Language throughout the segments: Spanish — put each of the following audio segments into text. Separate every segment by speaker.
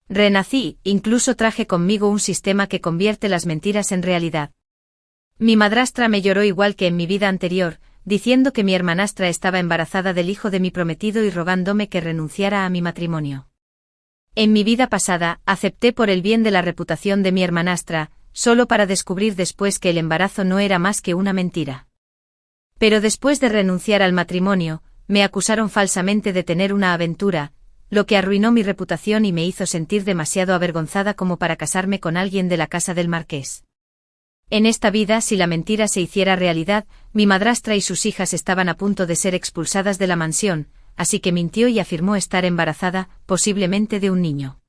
Speaker 1: Renací, incluso traje conmigo un sistema que convierte las mentiras en realidad. Mi madrastra me lloró igual que en mi vida anterior, diciendo que mi hermanastra estaba embarazada del hijo de mi prometido y rogándome que renunciara a mi matrimonio. En mi vida pasada, acepté por el bien de la reputación de mi hermanastra, solo para descubrir después que el embarazo no era más que una mentira. Pero después de renunciar al matrimonio, me acusaron falsamente de tener una aventura, lo que arruinó mi reputación y me hizo sentir demasiado avergonzada como para casarme con alguien de la casa del marqués. En esta vida, si la mentira se hiciera realidad, mi madrastra y sus hijas estaban a punto de ser expulsadas de la mansión, así que mintió y afirmó estar embarazada, posiblemente de un niño.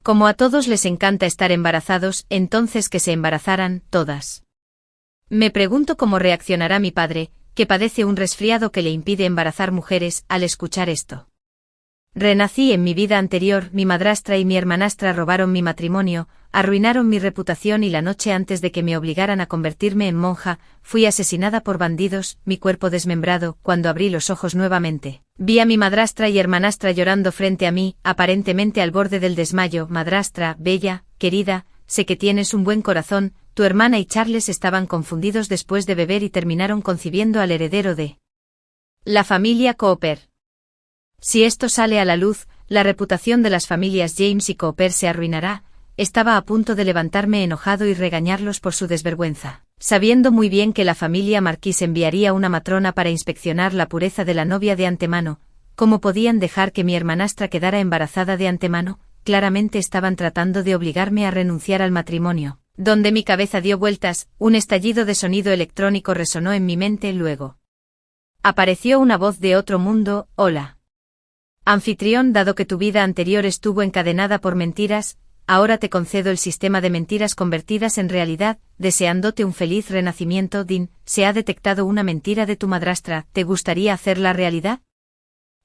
Speaker 1: Como a todos les encanta estar embarazados, entonces que se embarazaran todas. Me pregunto cómo reaccionará mi padre, que padece un resfriado que le impide embarazar mujeres, al escuchar esto. Renací en mi vida anterior, mi madrastra y mi hermanastra robaron mi matrimonio, arruinaron mi reputación y la noche antes de que me obligaran a convertirme en monja, fui asesinada por bandidos, mi cuerpo desmembrado. Cuando abrí los ojos nuevamente, vi a mi madrastra y hermanastra llorando frente a mí, aparentemente al borde del desmayo. Madrastra, bella, querida, sé que tienes un buen corazón, tu hermana y Charles estaban confundidos después de beber y terminaron concibiendo al heredero de la familia Cooper. Si esto sale a la luz, la reputación de las familias James y Cooper se arruinará. Estaba a punto de levantarme enojado y regañarlos por su desvergüenza, sabiendo muy bien que la familia Marquis enviaría una matrona para inspeccionar la pureza de la novia de antemano. ¿Cómo podían dejar que mi hermanastra quedara embarazada de antemano? Claramente estaban tratando de obligarme a renunciar al matrimonio. Donde mi cabeza dio vueltas, un estallido de sonido electrónico resonó en mi mente. Luego apareció una voz de otro mundo. Hola. Anfitrión, dado que tu vida anterior estuvo encadenada por mentiras, ahora te concedo el sistema de mentiras convertidas en realidad, deseándote un feliz renacimiento. Dean, se ha detectado una mentira de tu madrastra, ¿te gustaría hacerla realidad?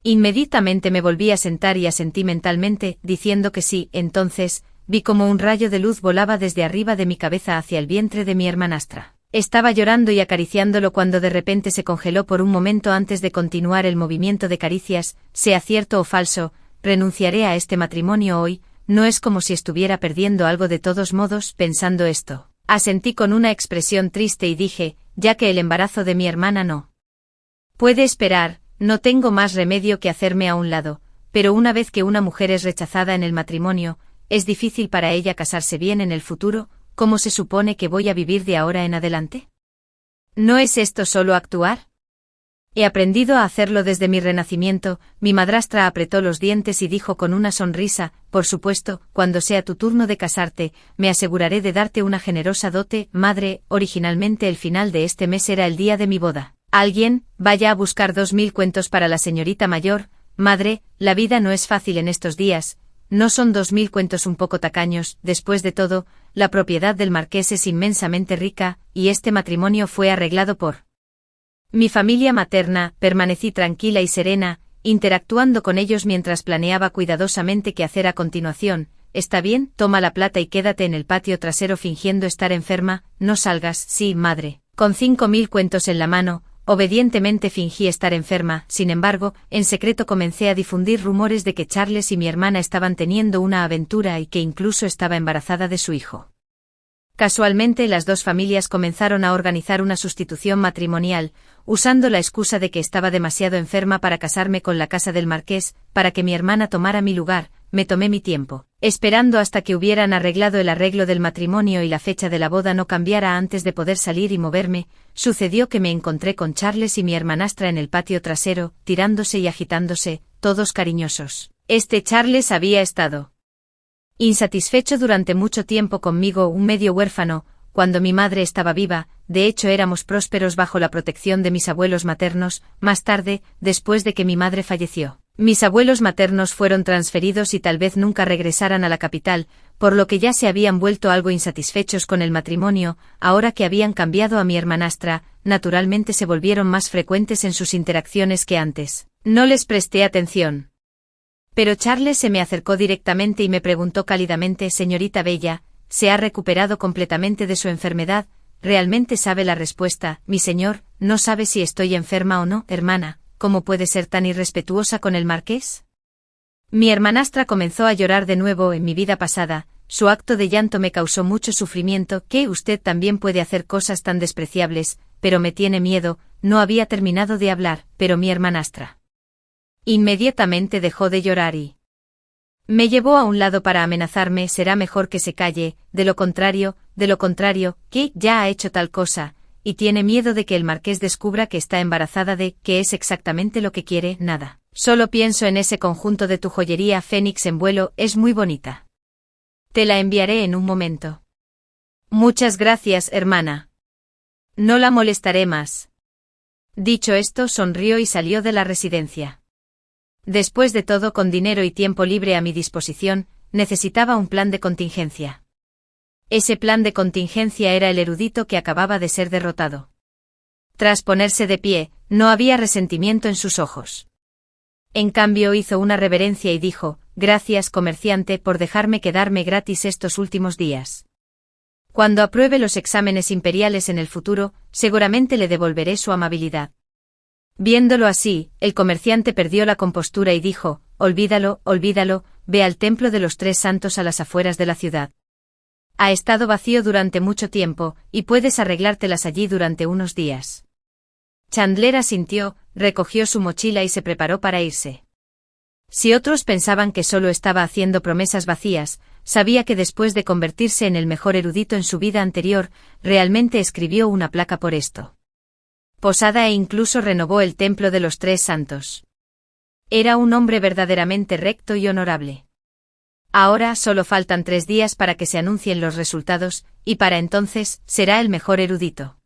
Speaker 1: Inmediatamente me volví a sentar y asentí mentalmente, diciendo que sí. Entonces, vi como un rayo de luz volaba desde arriba de mi cabeza hacia el vientre de mi hermanastra. Estaba llorando y acariciándolo cuando de repente se congeló por un momento antes de continuar el movimiento de caricias. Sea cierto o falso, renunciaré a este matrimonio hoy. No es como si estuviera perdiendo algo de todos modos. Pensando esto, asentí con una expresión triste y dije, ya que el embarazo de mi hermana no puede esperar, no tengo más remedio que hacerme a un lado. Pero una vez que una mujer es rechazada en el matrimonio, es difícil para ella casarse bien en el futuro. ¿Cómo se supone que voy a vivir de ahora en adelante? ¿No es esto solo actuar? He aprendido a hacerlo desde mi renacimiento. Mi madrastra apretó los dientes y dijo con una sonrisa, por supuesto, cuando sea tu turno de casarte, me aseguraré de darte una generosa dote. Madre, originalmente el final de este mes era el día de mi boda. Alguien, vaya a buscar 2000 cuentos para la señorita mayor. Madre, la vida no es fácil en estos días. ¿No son 2000 cuentos un poco tacaños? Después de todo, la propiedad del marqués es inmensamente rica, y este matrimonio fue arreglado por mi familia materna. Permanecí tranquila y serena, interactuando con ellos mientras planeaba cuidadosamente qué hacer a continuación. Está bien, toma la plata y quédate en el patio trasero fingiendo estar enferma, no salgas. Sí, madre. Con 5000 cuentos en la mano, obedientemente fingí estar enferma. Sin embargo, en secreto comencé a difundir rumores de que Charles y mi hermana estaban teniendo una aventura y que incluso estaba embarazada de su hijo. Casualmente las dos familias comenzaron a organizar una sustitución matrimonial, usando la excusa de que estaba demasiado enferma para casarme con la casa del marqués, para que mi hermana tomara mi lugar. Me tomé mi tiempo, esperando hasta que hubieran arreglado el arreglo del matrimonio y la fecha de la boda no cambiara antes de poder salir y moverme. Sucedió que me encontré con Charles y mi hermanastra en el patio trasero, tirándose y agitándose, todos cariñosos. Charles había estado insatisfecho durante mucho tiempo conmigo, un medio huérfano, cuando mi madre estaba viva. De hecho éramos prósperos bajo la protección de mis abuelos maternos. Más tarde, después de que mi madre falleció, mis abuelos maternos fueron transferidos y tal vez nunca regresaran a la capital, por lo que ya se habían vuelto algo insatisfechos con el matrimonio. Ahora que habían cambiado a mi hermanastra, naturalmente se volvieron más frecuentes en sus interacciones que antes. No les presté atención. Pero Charles se me acercó directamente y me preguntó cálidamente, señorita Bella, ¿se ha recuperado completamente de su enfermedad? ¿Realmente sabe la respuesta? Mi señor, ¿no sabe si estoy enferma o no? Hermana, ¿cómo puede ser tan irrespetuosa con el marqués? Mi hermanastra comenzó a llorar de nuevo en mi vida pasada. Su acto de llanto me causó mucho sufrimiento. Que usted también puede hacer cosas tan despreciables, pero me tiene miedo. No había terminado de hablar, pero mi hermanastra inmediatamente dejó de llorar y me llevó a un lado para amenazarme. Será mejor que se calle, de lo contrario, que ya ha hecho tal cosa, y tiene miedo de que el marqués descubra que está embarazada de, que es exactamente lo que quiere. Nada. Solo pienso en ese conjunto de tu joyería Fénix en vuelo, es muy bonita. Te la enviaré en un momento. Muchas gracias, hermana. No la molestaré más. Dicho esto, sonrió y salió de la residencia. Después de todo, con dinero y tiempo libre a mi disposición, necesitaba un plan de contingencia. Ese plan de contingencia era el erudito que acababa de ser derrotado. Tras ponerse de pie, no había resentimiento en sus ojos. En cambio, hizo una reverencia y dijo: gracias, comerciante, por dejarme quedarme gratis estos últimos días. Cuando apruebe los exámenes imperiales en el futuro, seguramente le devolveré su amabilidad. Viéndolo así, el comerciante perdió la compostura y dijo: olvídalo, ve al templo de los Tres Santos a las afueras de la ciudad. Ha estado vacío durante mucho tiempo, y puedes arreglártelas allí durante unos días. Chandler asintió, recogió su mochila y se preparó para irse. Si otros pensaban que solo estaba haciendo promesas vacías, sabía que después de convertirse en el mejor erudito en su vida anterior, realmente escribió una placa por esto. Posada e incluso renovó el templo de los Tres Santos. Era un hombre verdaderamente recto y honorable. Ahora solo faltan 3 días para que se anuncien los resultados, y para entonces, será el mejor erudito.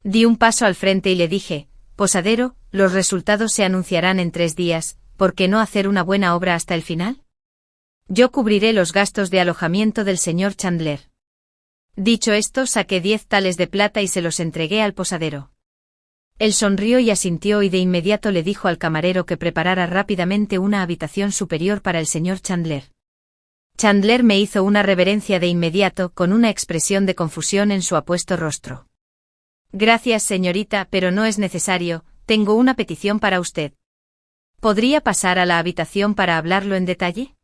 Speaker 1: Di un paso al frente y le dije: posadero, los resultados se anunciarán en 3 días, ¿por qué no hacer una buena obra hasta el final? Yo cubriré los gastos de alojamiento del señor Chandler. Dicho esto, saqué 10 tales de plata y se los entregué al posadero. Él sonrió y asintió y de inmediato le dijo al camarero que preparara rápidamente una habitación superior para el señor Chandler. Chandler me hizo una reverencia de inmediato con una expresión de confusión en su apuesto rostro. Gracias, señorita, pero no es necesario, tengo una petición para usted. ¿Podría pasar a la habitación para hablarlo en detalle?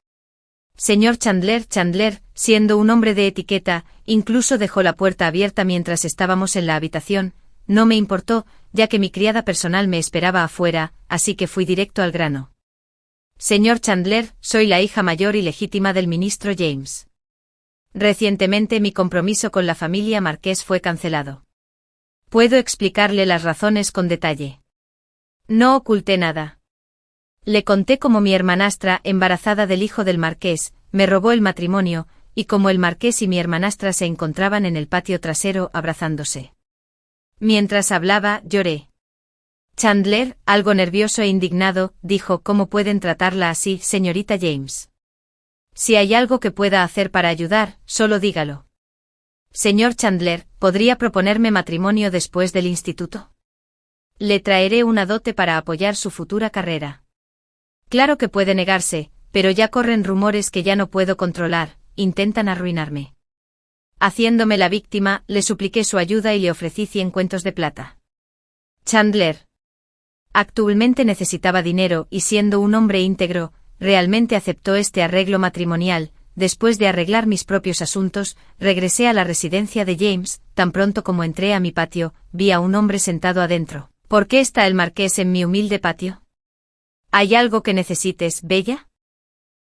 Speaker 1: Señor Chandler, siendo un hombre de etiqueta, incluso dejó la puerta abierta mientras estábamos en la habitación. No me importó, ya que mi criada personal me esperaba afuera, así que fui directo al grano. Señor Chandler, soy la hija mayor y legítima del ministro James. Recientemente mi compromiso con la familia Marqués fue cancelado. Puedo explicarle las razones con detalle. No oculté nada. Le conté cómo mi hermanastra, embarazada del hijo del marqués, me robó el matrimonio, y cómo el marqués y mi hermanastra se encontraban en el patio trasero abrazándose. Mientras hablaba, lloré. Chandler, algo nervioso e indignado, dijo: ¿cómo pueden tratarla así, señorita James? Si hay algo que pueda hacer para ayudar, solo dígalo. Señor Chandler, ¿podría proponerme matrimonio después del instituto? Le traeré una dote para apoyar su futura carrera. Claro que puede negarse, pero ya corren rumores que ya no puedo controlar, intentan arruinarme. Haciéndome la víctima, le supliqué su ayuda y le ofrecí 100 cuentos de plata. Chandler actualmente necesitaba dinero y siendo un hombre íntegro, realmente aceptó este arreglo matrimonial. Después de arreglar mis propios asuntos, regresé a la residencia de James. Tan pronto como entré a mi patio, vi a un hombre sentado adentro. ¿Por qué está el marqués en mi humilde patio? ¿Hay algo que necesites, Bella?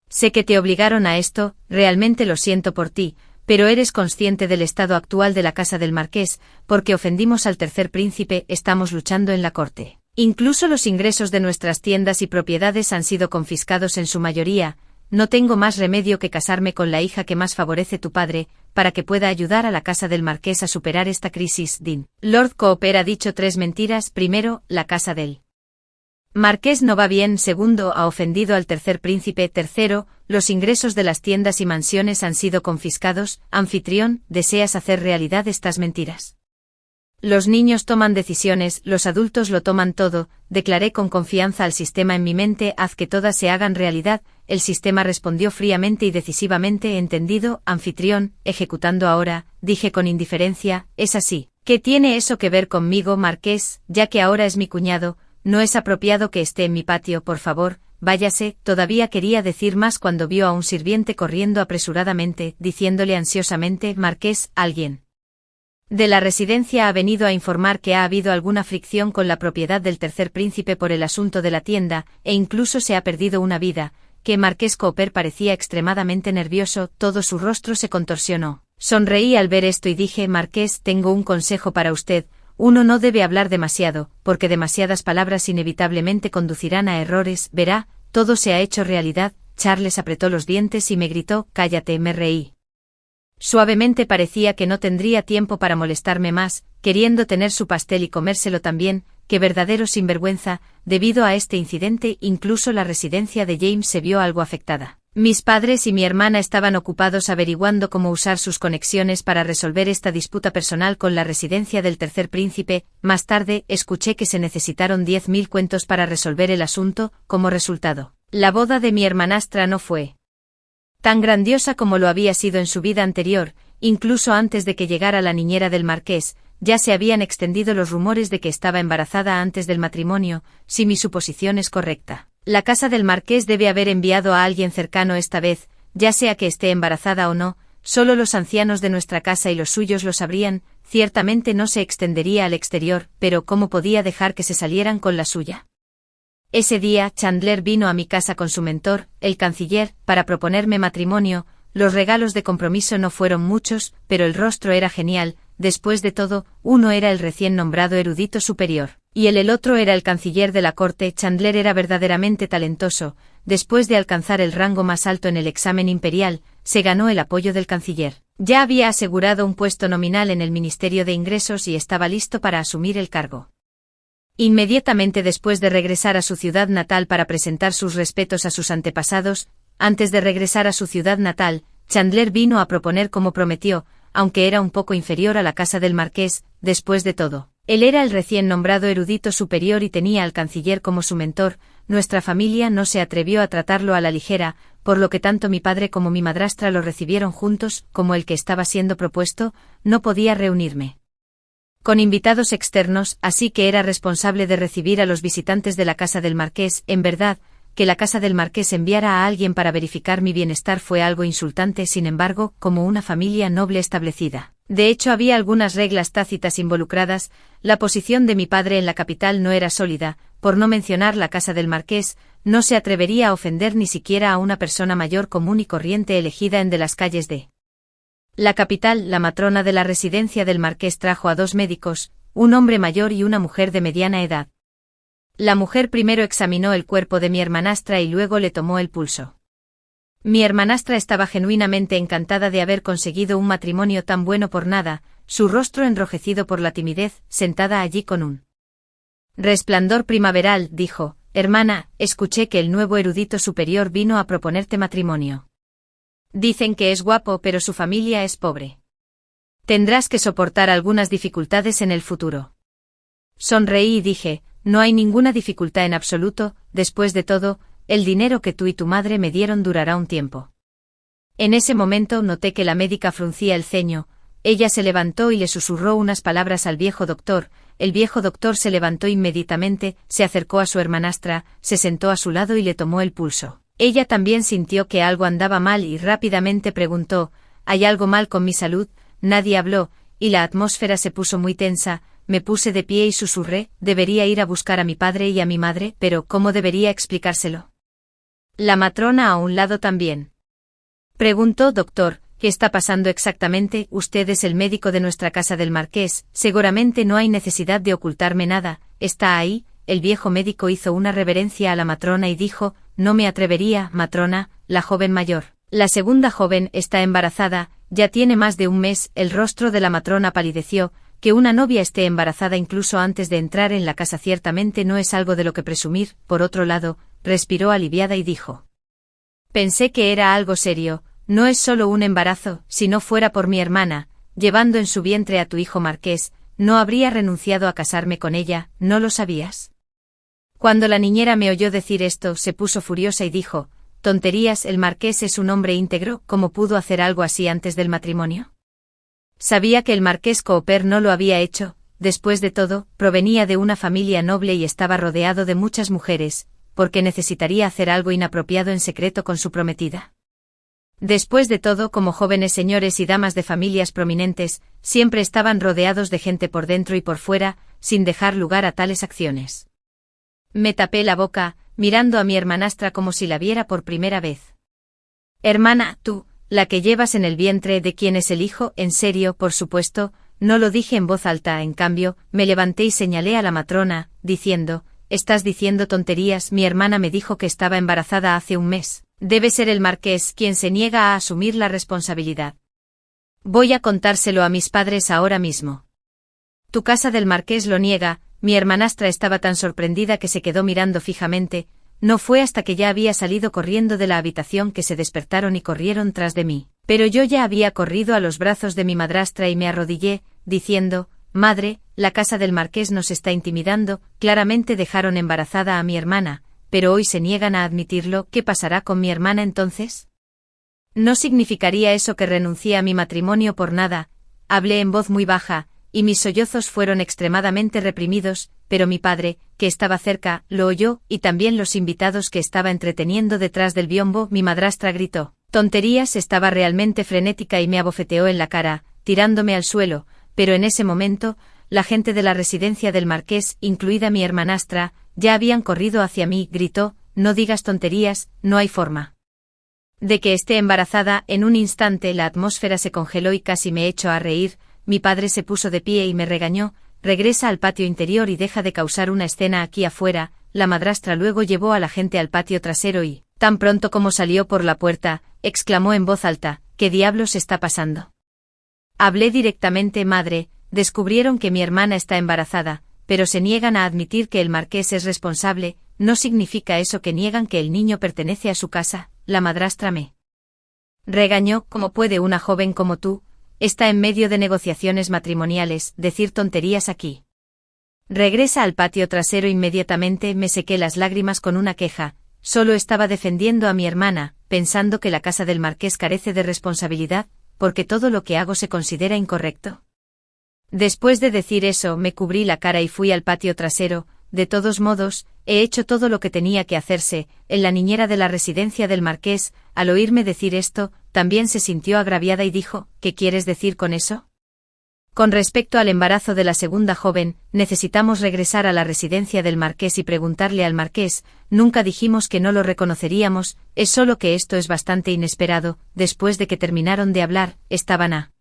Speaker 1: Sé que te obligaron a esto, realmente lo siento por ti, pero eres consciente del estado actual de la casa del marqués, porque ofendimos al tercer príncipe, estamos luchando en la corte. Incluso los ingresos de nuestras tiendas y propiedades han sido confiscados en su mayoría. No tengo más remedio que casarme con la hija que más favorece tu padre, para que pueda ayudar a la casa del marqués a superar esta crisis. Dean Lord Cooper ha dicho 3 mentiras. Primero, la casa del marqués no va bien. Segundo, ha ofendido al tercer príncipe. Tercero, los ingresos de las tiendas y mansiones han sido confiscados. Anfitrión, ¿deseas hacer realidad estas mentiras? Los niños toman decisiones, los adultos lo toman todo, declaré con confianza al sistema en mi mente, haz que todas se hagan realidad. El sistema respondió fríamente y decisivamente, entendido. Anfitrión, ejecutando ahora, dije con indiferencia, es así. ¿Qué tiene eso que ver conmigo, marqués? Ya que ahora es mi cuñado, no es apropiado que esté en mi patio, por favor, váyase, todavía quería decir más cuando vio a un sirviente corriendo apresuradamente, diciéndole ansiosamente, Marqués, alguien de la residencia ha venido a informar que ha habido alguna fricción con la propiedad del tercer príncipe por el asunto de la tienda, e incluso se ha perdido una vida, que Marqués Cooper parecía extremadamente nervioso, todo su rostro se contorsionó. Sonreí al ver esto y dije, Marqués, tengo un consejo para usted, uno no debe hablar demasiado, porque demasiadas palabras inevitablemente conducirán a errores, verá, todo se ha hecho realidad. Charles apretó los dientes y me gritó, cállate, me reí. Suavemente parecía que no tendría tiempo para molestarme más, queriendo tener su pastel y comérselo también, que verdadero sinvergüenza, debido a este incidente incluso la residencia de James se vio algo afectada. Mis padres y mi hermana estaban ocupados averiguando cómo usar sus conexiones para resolver esta disputa personal con la residencia del tercer príncipe. Más tarde, escuché que se necesitaron 10.000 cuentos para resolver el asunto. Como resultado, la boda de mi hermanastra no fue tan grandiosa como lo había sido en su vida anterior, incluso antes de que llegara la niñera del marqués, ya se habían extendido los rumores de que estaba embarazada antes del matrimonio. Si mi suposición es correcta, la casa del marqués debe haber enviado a alguien cercano esta vez, ya sea que esté embarazada o no, solo los ancianos de nuestra casa y los suyos lo sabrían, ciertamente no se extendería al exterior, pero ¿cómo podía dejar que se salieran con la suya? Ese día, Chandler vino a mi casa con su mentor, el canciller, para proponerme matrimonio. Los regalos de compromiso no fueron muchos, pero el rostro era genial. Después de todo, uno era el recién nombrado erudito superior, y el otro era el canciller de la corte. Chandler era verdaderamente talentoso. Después de alcanzar el rango más alto en el examen imperial, se ganó el apoyo del canciller. Ya había asegurado un puesto nominal en el Ministerio de Ingresos y estaba listo para asumir el cargo. Inmediatamente después de regresar a su ciudad natal para presentar sus respetos a sus antepasados, antes de regresar a su ciudad natal, Chandler vino a proponer como prometió, aunque era un poco inferior a la casa del marqués. Después de todo, él era el recién nombrado erudito superior y tenía al canciller como su mentor. Nuestra familia no se atrevió a tratarlo a la ligera, por lo que tanto mi padre como mi madrastra lo recibieron juntos. Como el que estaba siendo propuesto, no podía reunirme con invitados externos, así que era responsable de recibir a los visitantes de la casa del marqués. En verdad, que la casa del marqués enviara a alguien para verificar mi bienestar fue algo insultante. Sin embargo, como una familia noble establecida, de hecho había algunas reglas tácitas involucradas. La posición de mi padre en la capital no era sólida, por no mencionar la casa del marqués, no se atrevería a ofender ni siquiera a una persona mayor común y corriente elegida en de las calles de la capital. La matrona de la residencia del marqués trajo a 2 médicos, un hombre mayor y una mujer de mediana edad. La mujer primero examinó el cuerpo de mi hermanastra y luego le tomó el pulso. Mi hermanastra estaba genuinamente encantada de haber conseguido un matrimonio tan bueno por nada, su rostro enrojecido por la timidez, sentada allí con un resplandor primaveral, dijo, hermana, escuché que el nuevo erudito superior vino a proponerte matrimonio. Dicen que es guapo, pero su familia es pobre. Tendrás que soportar algunas dificultades en el futuro. Sonreí y dije, no hay ninguna dificultad en absoluto. Después de todo, el dinero que tú y tu madre me dieron durará un tiempo. En ese momento noté que la médica fruncía el ceño. Ella se levantó y le susurró unas palabras al viejo doctor. El viejo doctor se levantó inmediatamente, se acercó a su hermanastra, se sentó a su lado y le tomó el pulso. Ella también sintió que algo andaba mal y rápidamente preguntó, ¿hay algo mal con mi salud? Nadie habló, y la atmósfera se puso muy tensa. Me puse de pie y susurré, debería ir a buscar a mi padre y a mi madre, pero ¿cómo debería explicárselo? La matrona a un lado también preguntó, doctor, ¿qué está pasando exactamente? Usted es el médico de nuestra casa del marqués, seguramente no hay necesidad de ocultarme nada. ¿Está ahí? El viejo médico hizo una reverencia a la matrona y dijo, no me atrevería, matrona. La joven mayor, la segunda joven, está embarazada, ya tiene más de un mes. El rostro de la matrona palideció. Que una novia esté embarazada incluso antes de entrar en la casa ciertamente no es algo de lo que presumir. Por otro lado, respiró aliviada y dijo, pensé que era algo serio. No es solo un embarazo. Si no fuera por mi hermana, llevando en su vientre a tu hijo marqués, no habría renunciado a casarme con ella. ¿No lo sabías? Cuando la niñera me oyó decir esto, se puso furiosa y dijo, tonterías, el marqués es un hombre íntegro, ¿cómo pudo hacer algo así antes del matrimonio? Sabía que el marqués Cooper no lo había hecho. Después de todo, provenía de una familia noble y estaba rodeado de muchas mujeres. porque necesitaría hacer algo inapropiado en secreto con su prometida. Después de todo, como jóvenes señores y damas de familias prominentes, siempre estaban rodeados de gente por dentro y por fuera, sin dejar lugar a tales acciones. Me tapé la boca, mirando a mi hermanastra como si la viera por primera vez. Hermana, tú, la que llevas en el vientre de quien es el hijo, en serio, por supuesto, no lo dije en voz alta, en cambio, me levanté y señalé a la matrona, diciendo, estás diciendo tonterías, mi hermana me dijo que estaba embarazada hace un mes. Debe ser el marqués quien se niega a asumir la responsabilidad. Voy a contárselo a mis padres ahora mismo. Tu casa del marqués lo niega. Mi hermanastra estaba tan sorprendida que se quedó mirando fijamente. No fue hasta que ya había salido corriendo de la habitación que se despertaron y corrieron tras de mí. Pero yo ya había corrido a los brazos de mi madrastra y me arrodillé, diciendo, madre, la casa del marqués nos está intimidando. Claramente dejaron embarazada a mi hermana, pero hoy se niegan a admitirlo. ¿Qué pasará con mi hermana entonces? No significaría eso que renuncié a mi matrimonio por nada. Hablé en voz muy baja, y mis sollozos fueron extremadamente reprimidos, pero mi padre, que estaba cerca, lo oyó, y también los invitados que estaba entreteniendo detrás del biombo. Mi madrastra gritó tonterías, estaba realmente frenética y me abofeteó en la cara, tirándome al suelo, pero en ese momento, la gente de la residencia del marqués, incluida mi hermanastra, ya habían corrido hacia mí. Gritó, no digas tonterías, no hay forma de que esté embarazada. En un instante la atmósfera se congeló y casi me echó a reír. Mi padre se puso de pie y me regañó, regresa al patio interior y deja de causar una escena aquí afuera. La madrastra luego llevó a la gente al patio trasero y, tan pronto como salió por la puerta, exclamó en voz alta, ¿qué diablos está pasando? Hablé directamente, madre, descubrieron que mi hermana está embarazada, pero se niegan a admitir que el marqués es responsable. ¿No significa eso que niegan que el niño pertenece a su casa? La madrastra me regañó, ¿cómo puede una joven como tú, está en medio de negociaciones matrimoniales, decir tonterías aquí? Regresa al patio trasero inmediatamente. Me sequé las lágrimas con una queja, solo estaba defendiendo a mi hermana, pensando que la casa del marqués carece de responsabilidad, porque todo lo que hago se considera incorrecto. Después de decir eso, me cubrí la cara y fui al patio trasero. De todos modos, he hecho todo lo que tenía que hacerse. En la niñera de la residencia del marqués, al oírme decir esto, también se sintió agraviada y dijo, ¿qué quieres decir con eso? Con respecto al embarazo de la segunda joven, necesitamos regresar a la residencia del marqués y preguntarle al marqués. Nunca dijimos que no lo reconoceríamos, es solo que esto es bastante inesperado. Después de que terminaron de hablar, estaban a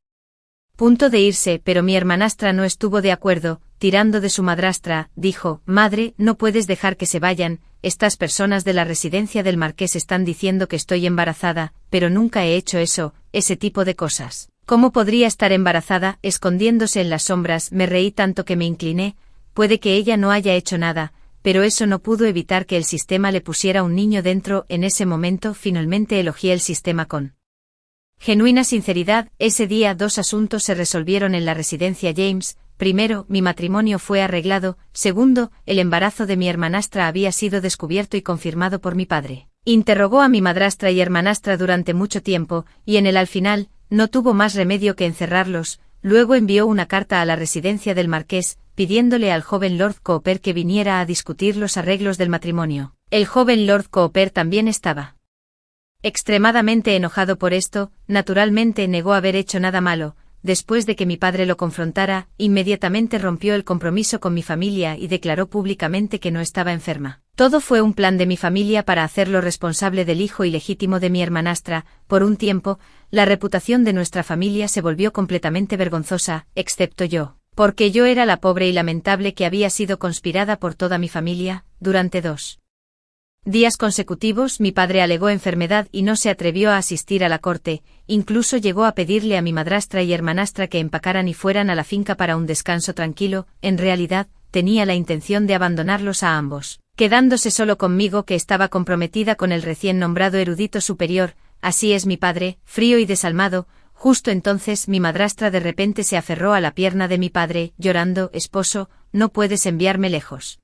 Speaker 1: punto de irse, pero mi hermanastra no estuvo de acuerdo. Tirando de su madrastra, dijo, madre, no puedes dejar que se vayan. Estas personas de la residencia del marqués están diciendo que estoy embarazada, pero nunca he hecho eso, ese tipo de cosas. ¿Cómo podría estar embarazada? Escondiéndose en las sombras, me reí tanto que me incliné. Puede que ella no haya hecho nada, pero eso no pudo evitar que el sistema le pusiera un niño dentro. En ese momento finalmente elogié el sistema con genuina sinceridad. Ese día 2 asuntos se resolvieron en la residencia James. Primero, mi matrimonio fue arreglado. Segundo, el embarazo de mi hermanastra había sido descubierto y confirmado por mi padre. Interrogó a mi madrastra y hermanastra durante mucho tiempo, y en el al final, no tuvo más remedio que encerrarlos. Luego envió una carta a la residencia del marqués, pidiéndole al joven Lord Cooper que viniera a discutir los arreglos del matrimonio. El joven Lord Cooper también estaba extremadamente enojado por esto. Naturalmente negó haber hecho nada malo. Después de que mi padre lo confrontara, inmediatamente rompió el compromiso con mi familia y declaró públicamente que no estaba enferma. Todo fue un plan de mi familia para hacerlo responsable del hijo ilegítimo de mi hermanastra. Por un tiempo, la reputación de nuestra familia se volvió completamente vergonzosa, excepto yo, porque yo era la pobre y lamentable que había sido conspirada por toda mi familia. Durante 2 días consecutivos mi padre alegó enfermedad y no se atrevió a asistir a la corte. Incluso llegó a pedirle a mi madrastra y hermanastra que empacaran y fueran a la finca para un descanso tranquilo. En realidad, tenía la intención de abandonarlos a ambos, quedándose solo conmigo, que estaba comprometida con el recién nombrado erudito superior. Así es mi padre, frío y desalmado. Justo entonces mi madrastra de repente se aferró a la pierna de mi padre, llorando, esposo, no puedes enviarme lejos,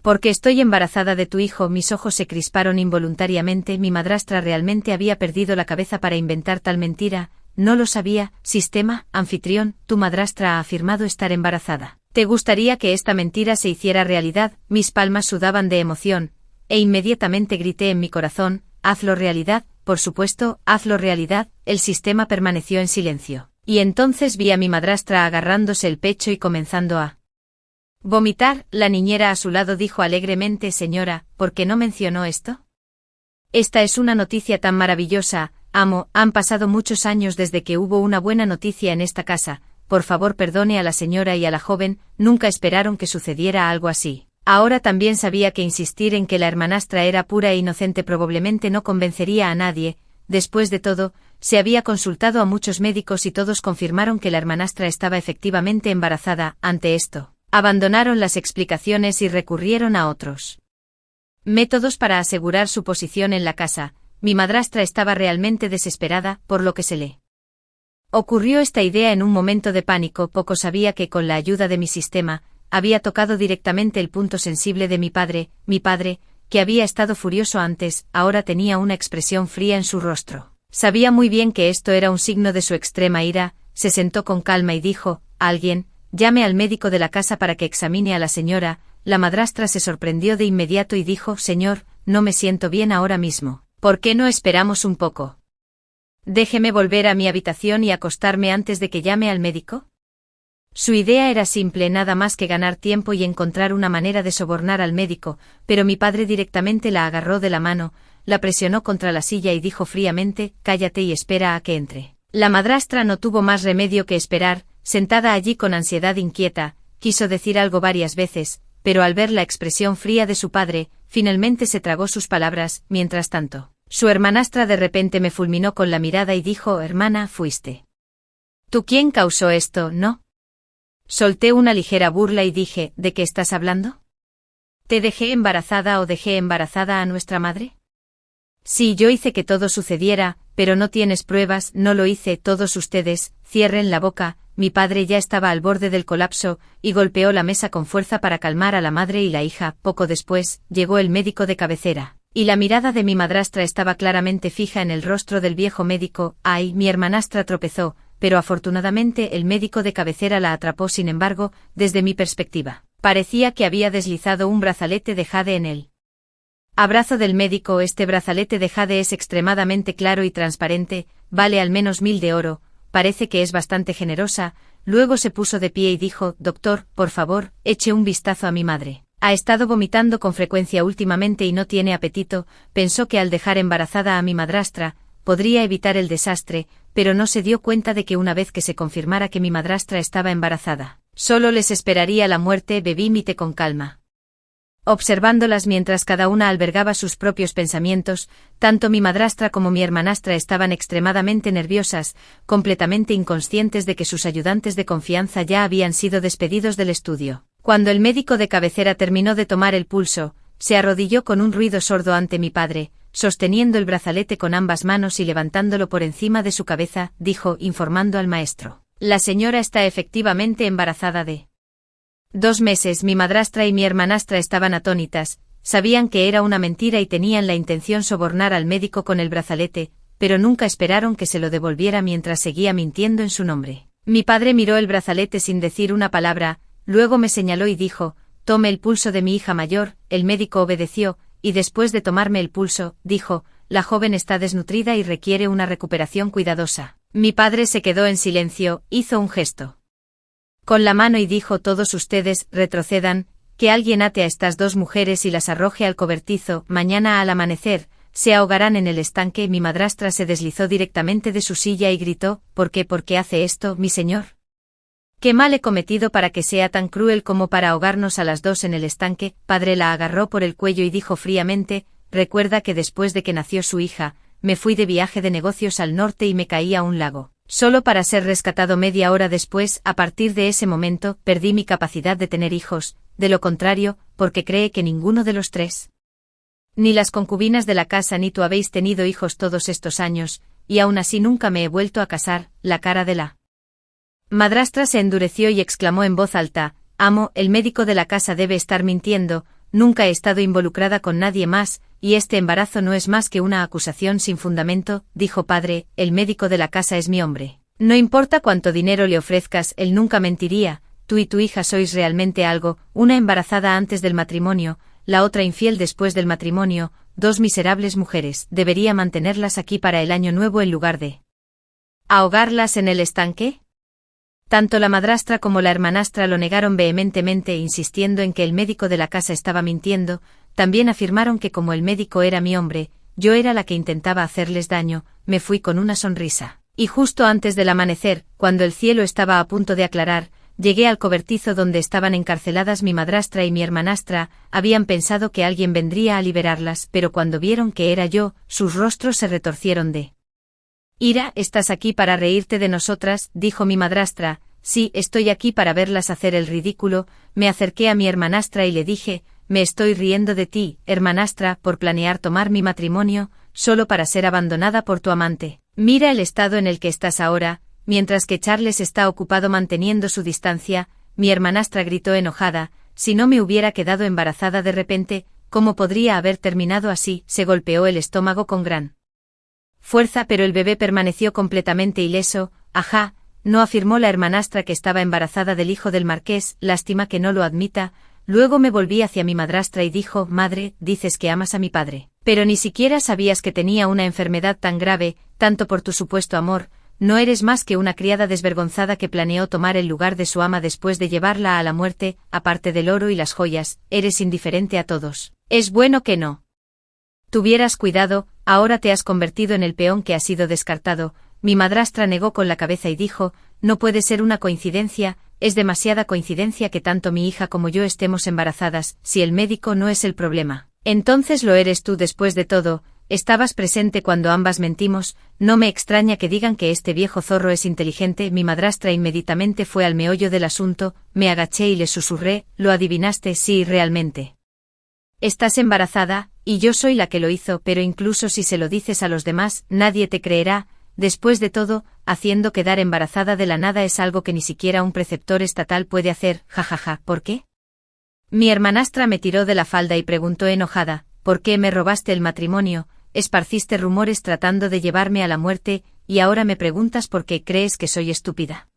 Speaker 1: porque estoy embarazada de tu hijo. Mis ojos se crisparon involuntariamente. Mi madrastra realmente había perdido la cabeza para inventar tal mentira. No lo sabía. Sistema, anfitrión, tu madrastra ha afirmado estar embarazada. ¿Te gustaría que esta mentira se hiciera realidad? Mis palmas sudaban de emoción. e inmediatamente grité en mi corazón, hazlo realidad, por supuesto, hazlo realidad. El sistema permaneció en silencio. Y entonces vi a mi madrastra agarrándose el pecho y comenzando a vomitar. La niñera a su lado dijo alegremente: señora, ¿por qué no mencionó esto? Esta es una noticia tan maravillosa, amo, han pasado muchos años desde que hubo una buena noticia en esta casa, por favor perdone a la señora y a la joven, nunca esperaron que sucediera algo así. Ahora también sabía que insistir en que la hermanastra era pura e inocente probablemente no convencería a nadie. Después de todo, se había consultado a muchos médicos y todos confirmaron que la hermanastra estaba efectivamente embarazada. Ante esto, abandonaron las explicaciones y recurrieron a otros métodos para asegurar su posición en la casa. Mi madrastra estaba realmente desesperada, por lo que se le ocurrió esta idea en un momento de pánico. Poco sabía que con la ayuda de mi sistema, había tocado directamente el punto sensible de mi padre, que había estado furioso antes, ahora tenía una expresión fría en su rostro. Sabía muy bien que esto era un signo de su extrema ira. Se sentó con calma y dijo: alguien, llame al médico de la casa para que examine a la señora. La madrastra se sorprendió de inmediato y dijo: señor, no me siento bien ahora mismo. ¿Por qué no esperamos un poco? Déjeme volver a mi habitación y acostarme antes de que llame al médico. Su idea era simple, nada más que ganar tiempo y encontrar una manera de sobornar al médico, pero mi padre directamente la agarró de la mano, la presionó contra la silla y dijo fríamente: cállate y espera a que entre. La madrastra no tuvo más remedio que esperar, sentada allí con ansiedad inquieta. Quiso decir algo varias veces, pero al ver la expresión fría de su padre, finalmente se tragó sus palabras. Mientras tanto, su hermanastra de repente me fulminó con la mirada y dijo: hermana, fuiste tú quien causó esto, ¿no? Solté una ligera burla y dije: ¿de qué estás hablando? ¿Te dejé embarazada o dejé embarazada a nuestra madre? Sí, yo hice que todo sucediera, pero no tienes pruebas. No lo hice. Todos ustedes, cierren la boca. Mi padre ya estaba al borde del colapso, y golpeó la mesa con fuerza para calmar a la madre y la hija. Poco después, llegó el médico de cabecera, y la mirada de mi madrastra estaba claramente fija en el rostro del viejo médico. ¡Ay! Mi hermanastra tropezó, pero afortunadamente el médico de cabecera la atrapó. Sin embargo, desde mi perspectiva, parecía que había deslizado un brazalete de jade en él abrazo del médico. Este brazalete de jade es extremadamente claro y transparente, vale al menos 1000 de oro, parece que es bastante generosa. Luego se puso de pie y dijo: doctor, por favor, eche un vistazo a mi madre. Ha estado vomitando con frecuencia últimamente y no tiene apetito. Pensó que al dejar embarazada a mi madrastra, podría evitar el desastre, pero no se dio cuenta de que una vez que se confirmara que mi madrastra estaba embarazada, solo les esperaría la muerte. Bebí mi té con calma, observándolas mientras cada una albergaba sus propios pensamientos. Tanto mi madrastra como mi hermanastra estaban extremadamente nerviosas, completamente inconscientes de que sus ayudantes de confianza ya habían sido despedidos del estudio. Cuando el médico de cabecera terminó de tomar el pulso, se arrodilló con un ruido sordo ante mi padre, sosteniendo el brazalete con ambas manos y levantándolo por encima de su cabeza, dijo, informando al maestro: la señora está efectivamente embarazada de 2 meses. Mi madrastra y mi hermanastra estaban atónitas, sabían que era una mentira y tenían la intención sobornar al médico con el brazalete, pero nunca esperaron que se lo devolviera mientras seguía mintiendo en su nombre. Mi padre miró el brazalete sin decir una palabra, luego me señaló y dijo: tome el pulso de mi hija mayor. El médico obedeció, y después de tomarme el pulso, dijo: la joven está desnutrida y requiere una recuperación cuidadosa. Mi padre se quedó en silencio, hizo un gesto con la mano y dijo: todos ustedes, retrocedan, que alguien ate a estas 2 mujeres y las arroje al cobertizo. Mañana al amanecer, se ahogarán en el estanque. Mi madrastra se deslizó directamente de su silla y gritó: ¿por qué hace esto, mi señor? ¿Qué mal he cometido para que sea tan cruel como para ahogarnos a las 2 en el estanque? Padre la agarró por el cuello y dijo fríamente: recuerda que después de que nació su hija, me fui de viaje de negocios al norte y me caí a un lago, solo para ser rescatado media hora después. A partir de ese momento, perdí mi capacidad de tener hijos. De lo contrario, porque cree que ninguno de los 3, ni las concubinas de la casa ni tú habéis tenido hijos todos estos años, y aún así nunca me he vuelto a casar. La cara de la madrastra se endureció y exclamó en voz alta: amo, el médico de la casa debe estar mintiendo, nunca he estado involucrada con nadie más, y este embarazo no es más que una acusación sin fundamento. Dijo: padre, el médico de la casa es mi hombre. No importa cuánto dinero le ofrezcas, él nunca mentiría. Tú y tu hija sois realmente algo, una embarazada antes del matrimonio. la otra infiel después del matrimonio, 2 miserables mujeres, debería mantenerlas aquí para el año nuevo en lugar de ahogarlas en el estanque. Tanto la madrastra como la hermanastra lo negaron vehementemente, insistiendo en que el médico de la casa estaba mintiendo. También afirmaron que como el médico era mi hombre, yo era la que intentaba hacerles daño. Me fui con una sonrisa. Y justo antes del amanecer, cuando el cielo estaba a punto de aclarar, llegué al cobertizo donde estaban encarceladas mi madrastra y mi hermanastra. Habían pensado que alguien vendría a liberarlas, pero cuando vieron que era yo, sus rostros se retorcieron de ira. «¿Estás aquí para reírte de nosotras?», dijo mi madrastra. «Sí, estoy aquí para verlas hacer el ridículo». Me acerqué a mi hermanastra y le dije: «Me estoy riendo de ti, hermanastra, por planear tomar mi matrimonio, solo para ser abandonada por tu amante. Mira el estado en el que estás ahora». Mientras que Charles está ocupado manteniendo su distancia, mi hermanastra gritó enojada: «Si no me hubiera quedado embarazada de repente, ¿cómo podría haber terminado así?». Se golpeó el estómago con gran fuerza, pero el bebé permaneció completamente ileso. «Ajá», no afirmó la hermanastra que estaba embarazada del hijo del marqués. «Lástima que no lo admita». Luego me volví hacia mi madrastra y dijo: «Madre, dices que amas a mi padre, pero ni siquiera sabías que tenía una enfermedad tan grave, tanto por tu supuesto amor. No eres más que una criada desvergonzada que planeó tomar el lugar de su ama después de llevarla a la muerte. Aparte del oro y las joyas, eres indiferente a todos. Es bueno que no tuvieras cuidado, ahora te has convertido en el peón que ha sido descartado». Mi madrastra negó con la cabeza y dijo: «No puede ser una coincidencia, es demasiada coincidencia que tanto mi hija como yo estemos embarazadas. Si el médico no es el problema, entonces lo eres tú. Después de todo, estabas presente cuando ambas mentimos. No me extraña que digan que este viejo zorro es inteligente». Mi madrastra inmediatamente fue al meollo del asunto. Me agaché y le susurré: «¿Lo adivinaste? Sí, realmente estás embarazada, y yo soy la que lo hizo, pero incluso si se lo dices a los demás, nadie te creerá. Después de todo, haciendo quedar embarazada de la nada es algo que ni siquiera un preceptor estatal puede hacer. Jajaja, ¿por qué?». Mi hermanastra me tiró de la falda y preguntó enojada: «¿Por qué me robaste el matrimonio? Esparciste rumores tratando de llevarme a la muerte, y ahora me preguntas por qué. ¿Crees que soy estúpida?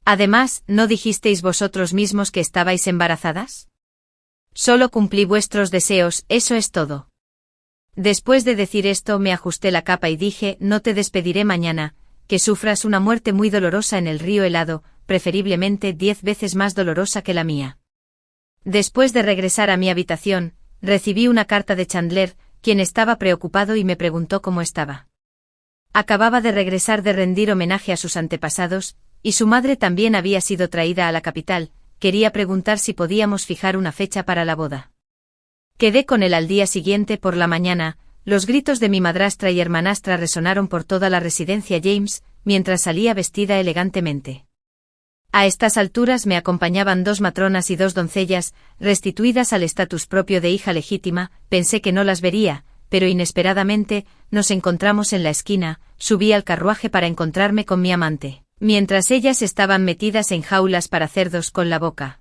Speaker 1: Además, ¿no dijisteis vosotros mismos que estabais embarazadas? Solo cumplí vuestros deseos, eso es todo». Después de decir esto me ajusté la capa y dije: «No te despediré mañana, que sufras una muerte muy dolorosa en el río helado, preferiblemente 10 veces más dolorosa que la mía». Después de regresar a mi habitación, recibí una carta de Chandler, quien estaba preocupado y me preguntó cómo estaba. Acababa de regresar de rendir homenaje a sus antepasados, y su madre también había sido traída a la capital. Quería preguntar si podíamos fijar una fecha para la boda. Quedé con él al día siguiente por la mañana. Los gritos de mi madrastra y hermanastra resonaron por toda la residencia James, mientras salía vestida elegantemente. A estas alturas me acompañaban 2 matronas y 2 doncellas, restituidas al estatus propio de hija legítima. Pensé que no las vería, pero inesperadamente, nos encontramos en la esquina. Subí al carruaje para encontrarme con mi amante, mientras ellas estaban metidas en jaulas para cerdos con la boca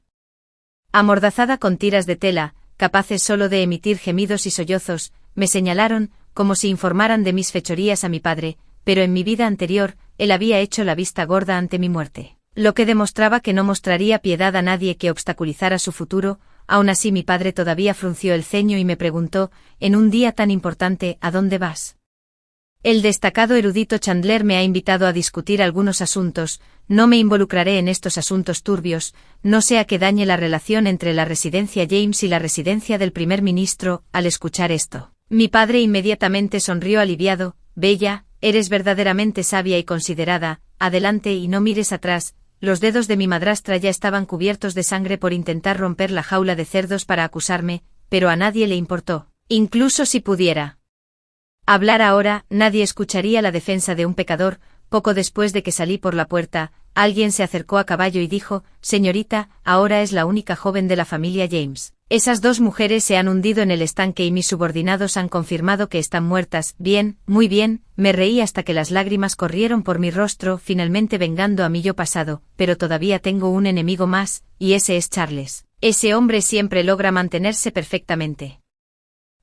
Speaker 1: amordazada con tiras de tela, capaces solo de emitir gemidos y sollozos. Me señalaron, como si informaran de mis fechorías a mi padre, pero en mi vida anterior, él había hecho la vista gorda ante mi muerte, lo que demostraba que no mostraría piedad a nadie que obstaculizara su futuro. Aún así mi padre todavía frunció el ceño y me preguntó: «En un día tan importante, ¿a dónde vas?». El destacado erudito Chandler me ha invitado a discutir algunos asuntos. No me involucraré en estos asuntos turbios, no sea que dañe la relación entre la residencia James y la residencia del primer ministro». Al escuchar esto, mi padre inmediatamente sonrió aliviado: «Bella, eres verdaderamente sabia y considerada, adelante y no mires atrás». Los dedos de mi madrastra ya estaban cubiertos de sangre por intentar romper la jaula de cerdos para acusarme, pero a nadie le importó. Incluso si pudiera hablar ahora, nadie escucharía la defensa de un pecador. Poco después de que salí por la puerta, alguien se acercó a caballo y dijo: «Señorita, ahora es la única joven de la familia James. Esas 2 mujeres se han hundido en el estanque y mis subordinados han confirmado que están muertas». «Bien, muy bien», me reí hasta que las lágrimas corrieron por mi rostro, finalmente vengando a mi yo pasado. «Pero todavía tengo un enemigo más, y ese es Charles. Ese hombre siempre logra mantenerse perfectamente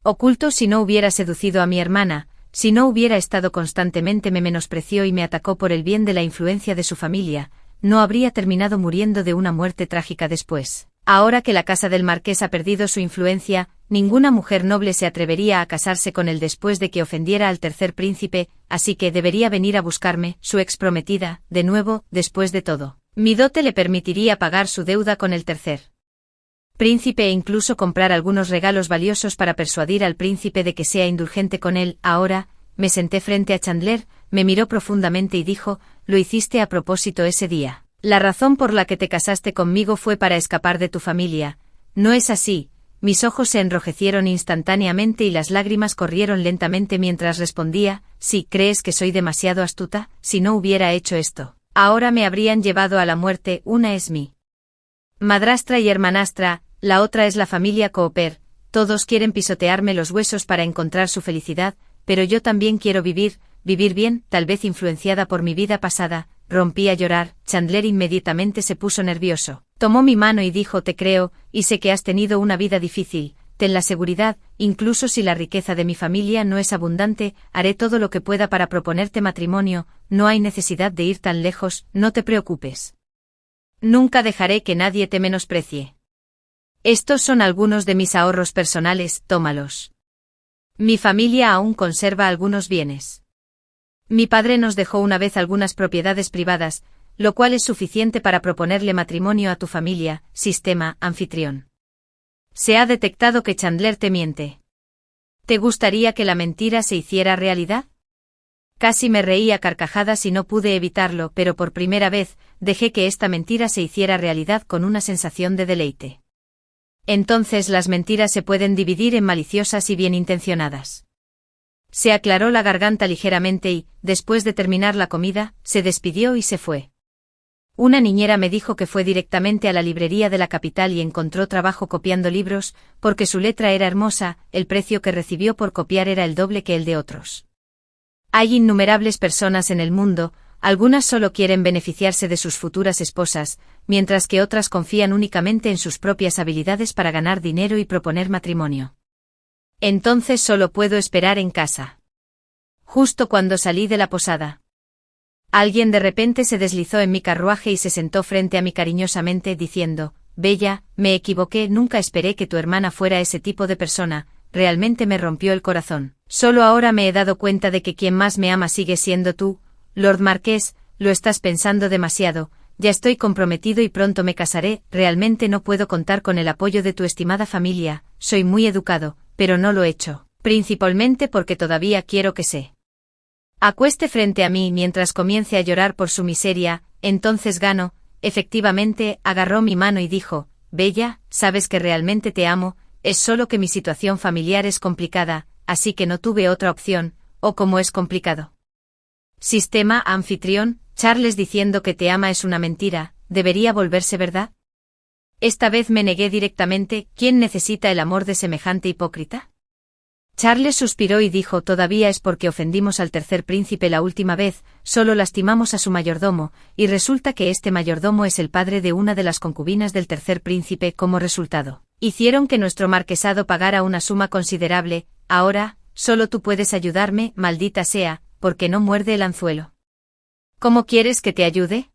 Speaker 1: oculto. Si no hubiera seducido a mi hermana, si no hubiera estado constantemente, me menospreció y me atacó por el bien de la influencia de su familia, no habría terminado muriendo de una muerte trágica después». Ahora que la casa del marqués ha perdido su influencia, ninguna mujer noble se atrevería a casarse con él después de que ofendiera al tercer príncipe, así que debería venir a buscarme, su ex prometida, de nuevo, después de todo. Mi dote le permitiría pagar su deuda con el tercer príncipe e incluso comprar algunos regalos valiosos para persuadir al príncipe de que sea indulgente con él. Ahora, me senté frente a Chandler, me miró profundamente y dijo, «Lo hiciste a propósito ese día. La razón por la que te casaste conmigo fue para escapar de tu familia. ¿No es así?» Mis ojos se enrojecieron instantáneamente y las lágrimas corrieron lentamente mientras respondía, «Sí, ¿crees que soy demasiado astuta? Si no hubiera hecho esto, ahora me habrían llevado a la muerte. Una es mi madrastra y hermanastra, la otra es la familia Cooper. Todos quieren pisotearme los huesos para encontrar su felicidad, pero yo también quiero vivir bien, tal vez influenciada por mi vida pasada». Rompí a llorar. Chandler inmediatamente se puso nervioso. Tomó mi mano y dijo, «Te creo, y sé que has tenido una vida difícil. Ten la seguridad, incluso si la riqueza de mi familia no es abundante, haré todo lo que pueda para proponerte matrimonio. No hay necesidad de ir tan lejos, no te preocupes. Nunca dejaré que nadie te menosprecie. Estos son algunos de mis ahorros personales, tómalos. Mi familia aún conserva algunos bienes. Mi padre nos dejó una vez algunas propiedades privadas, lo cual es suficiente para proponerle matrimonio a tu familia, sistema, anfitrión. Se ha detectado que Chandler te miente. ¿Te gustaría que la mentira se hiciera realidad? Casi me reí a carcajadas y no pude evitarlo, pero por primera vez, dejé que esta mentira se hiciera realidad con una sensación de deleite. Entonces las mentiras se pueden dividir en maliciosas y bien intencionadas. Se aclaró la garganta ligeramente y, después de terminar la comida, se despidió y se fue. Una niñera me dijo que fue directamente a la librería de la capital y encontró trabajo copiando libros, porque su letra era hermosa, el precio que recibió por copiar era el doble que el de otros. Hay innumerables personas en el mundo, algunas solo quieren beneficiarse de sus futuras esposas, mientras que otras confían únicamente en sus propias habilidades para ganar dinero y proponer matrimonio. Entonces solo puedo esperar en casa. Justo cuando salí de la posada, alguien de repente se deslizó en mi carruaje y se sentó frente a mí cariñosamente diciendo, «Bella, me equivoqué, nunca esperé que tu hermana fuera ese tipo de persona». Realmente me rompió el corazón. Solo ahora me he dado cuenta de que quien más me ama sigue siendo tú, Lord Marqués. Lo estás pensando demasiado. Ya estoy comprometido y pronto me casaré. Realmente no puedo contar con el apoyo de tu estimada familia. Soy muy educado, pero no lo he hecho, principalmente porque todavía quiero que se acueste frente a mí mientras comience a llorar por su miseria. Entonces Gano, efectivamente, agarró mi mano y dijo, «Bella, sabes que realmente te amo, es solo que mi situación familiar es complicada, así que no tuve otra opción». «¿O cómo es complicado?» Sistema, anfitrión, Charles diciendo que te ama es una mentira, debería volverse verdad. Esta vez me negué directamente. ¿Quién necesita el amor de semejante hipócrita? Charles suspiró y dijo, «Todavía es porque ofendimos al tercer príncipe la última vez, solo lastimamos a su mayordomo, y resulta que este mayordomo es el padre de una de las concubinas del tercer príncipe. Como resultado, hicieron que nuestro marquesado pagara una suma considerable. Ahora, solo tú puedes ayudarme, maldita sea, porque no muerde el anzuelo». «¿Cómo quieres que te ayude?»